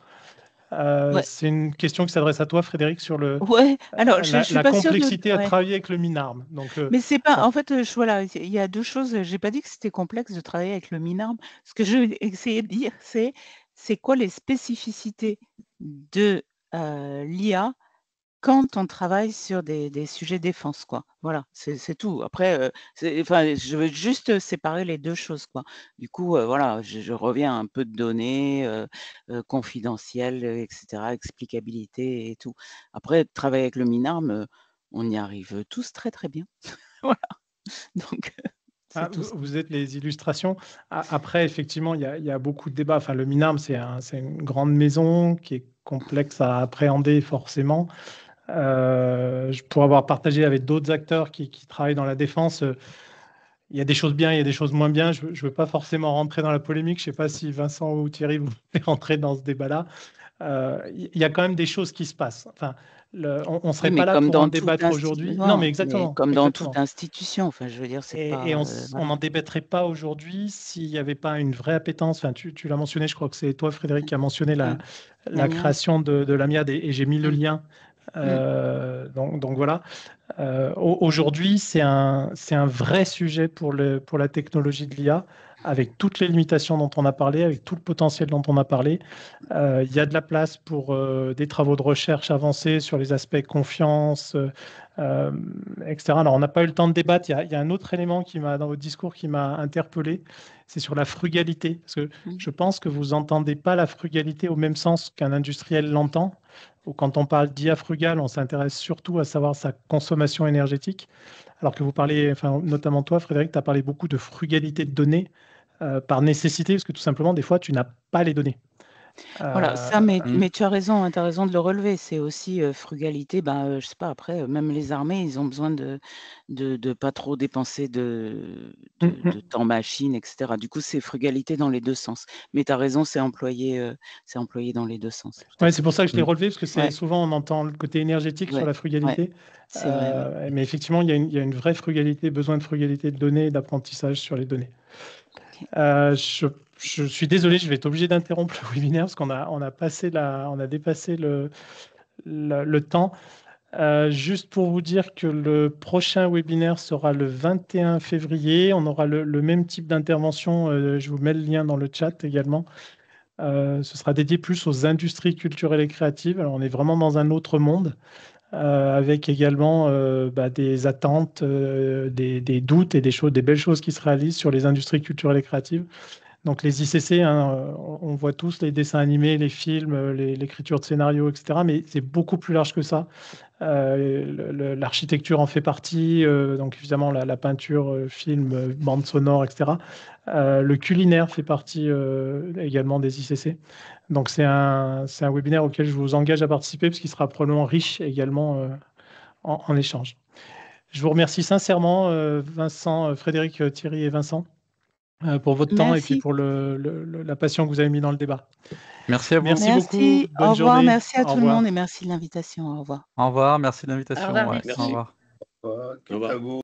[SPEAKER 4] Ouais.
[SPEAKER 1] C'est une question qui s'adresse à toi, Frédéric, sur
[SPEAKER 4] Ouais, alors je suis
[SPEAKER 1] la
[SPEAKER 4] pas sûre de.
[SPEAKER 1] complexité à
[SPEAKER 4] Ouais.
[SPEAKER 1] travailler avec le MINARM. Donc,
[SPEAKER 4] Mais c'est pas.
[SPEAKER 1] bon.
[SPEAKER 4] En fait, voilà, il y a deux choses. J'ai pas dit que c'était complexe de travailler avec le MINARM. Ce que je vais essayer de dire, c'est quoi les spécificités de l'IA quand on travaille sur des sujets défense, quoi. Voilà, c'est tout. Après, enfin, je veux juste séparer les deux choses, quoi. Du coup, voilà, je reviens à un peu de données confidentielles, etc., explicabilité et tout. Après, travailler avec le MINARM, on y arrive tous très, très bien. Voilà. Donc, c'est tout ça.
[SPEAKER 1] Vous êtes les illustrations. Après, effectivement, il y a beaucoup de débats. Enfin, le MINARM, c'est une grande maison qui est complexe à appréhender forcément. Pour avoir partagé avec d'autres acteurs qui travaillent dans la défense, il y a des choses bien, il y a des choses moins bien. Je ne veux pas forcément rentrer dans la polémique. Je ne sais pas si Vincent ou Thierry, vous voulez rentrer dans ce débat-là. Il y a quand même des choses qui se passent. Enfin, on ne serait
[SPEAKER 4] Oui,
[SPEAKER 1] pas
[SPEAKER 4] mais
[SPEAKER 1] là
[SPEAKER 4] comme
[SPEAKER 1] pour en
[SPEAKER 4] dans toute
[SPEAKER 1] débattre aujourd'hui. Non, mais exactement.
[SPEAKER 4] comme dans toute
[SPEAKER 1] Exactement.
[SPEAKER 4] institution, enfin, je veux dire, c'est pas.
[SPEAKER 1] Et on
[SPEAKER 4] Voilà.
[SPEAKER 1] n'en débattrait pas aujourd'hui s'il n'y avait pas une vraie appétence. Enfin, tu l'as mentionné, je crois que c'est toi, Frédéric, qui a mentionné la
[SPEAKER 4] L'amiable.
[SPEAKER 1] création de l'amiade, et j'ai mis le lien. Donc voilà. Aujourd'hui, c'est un vrai sujet pour la technologie de l'IA, avec toutes les limitations dont on a parlé, avec tout le potentiel dont on a parlé. Il y a de la place pour des travaux de recherche avancés sur les aspects confiance, etc. Alors, on n'a pas eu le temps de débattre. Il y a un autre élément dans votre discours qui m'a interpellé, c'est sur la frugalité. Parce que je pense que vous n'entendez pas la frugalité au même sens qu'un industriel l'entend. Quand on parle d'IA frugale, on s'intéresse surtout à savoir sa consommation énergétique. Alors que vous parlez, enfin, notamment toi, Frédéric, tu as parlé beaucoup de frugalité de données par nécessité, parce que tout simplement, des fois, tu n'as pas les données.
[SPEAKER 4] Voilà, ça, mais tu as raison de le relever. C'est aussi frugalité. Je sais pas, après, même les armées, ils ont besoin de pas trop dépenser de temps machine, etc. Du coup, c'est frugalité dans les deux sens. Mais tu as raison, c'est employé dans les deux sens.
[SPEAKER 1] Ouais, c'est pour ça que je l'ai relevé, parce que
[SPEAKER 4] Ouais.
[SPEAKER 1] souvent on entend le côté énergétique sur la frugalité.
[SPEAKER 4] C'est vrai.
[SPEAKER 1] Mais effectivement, il y a une vraie frugalité, besoin de frugalité de données et d'apprentissage sur les données. Je suis désolé, je vais être obligé d'interrompre le webinaire parce qu'on a dépassé le temps. Juste pour vous dire que le prochain webinaire sera le 21 février. On aura le même type d'intervention. Je vous mets le lien dans le chat également. Ce sera dédié plus aux industries culturelles et créatives. Alors, on est vraiment dans un autre monde, avec également des attentes, des doutes et des belles choses qui se réalisent sur les industries culturelles et créatives. Donc les ICC, on voit tous les dessins animés, les films, l'écriture de scénarios, etc. Mais c'est beaucoup plus large que ça. L'architecture en fait partie, donc évidemment la peinture, film, bande sonore, etc. Le culinaire fait partie également des ICC. Donc c'est un webinaire auquel je vous engage à participer, parce qu'il sera probablement riche également en échange. Je vous remercie sincèrement, Vincent, Frédéric, Thierry et Vincent. pour votre temps et puis
[SPEAKER 4] Merci.
[SPEAKER 1] pour la passion que vous avez mis dans le débat.
[SPEAKER 3] Merci à vous.
[SPEAKER 1] Merci beaucoup.
[SPEAKER 4] Merci.
[SPEAKER 1] Bonne
[SPEAKER 4] Au revoir.
[SPEAKER 1] journée.
[SPEAKER 4] Merci à
[SPEAKER 1] Au
[SPEAKER 4] tout le
[SPEAKER 1] revoir.
[SPEAKER 4] monde et merci de l'invitation. Au revoir.
[SPEAKER 3] Au revoir, merci de
[SPEAKER 5] Au
[SPEAKER 3] l'invitation.
[SPEAKER 5] revoir,
[SPEAKER 3] Ouais,
[SPEAKER 5] merci.
[SPEAKER 3] au revoir.
[SPEAKER 6] Au revoir.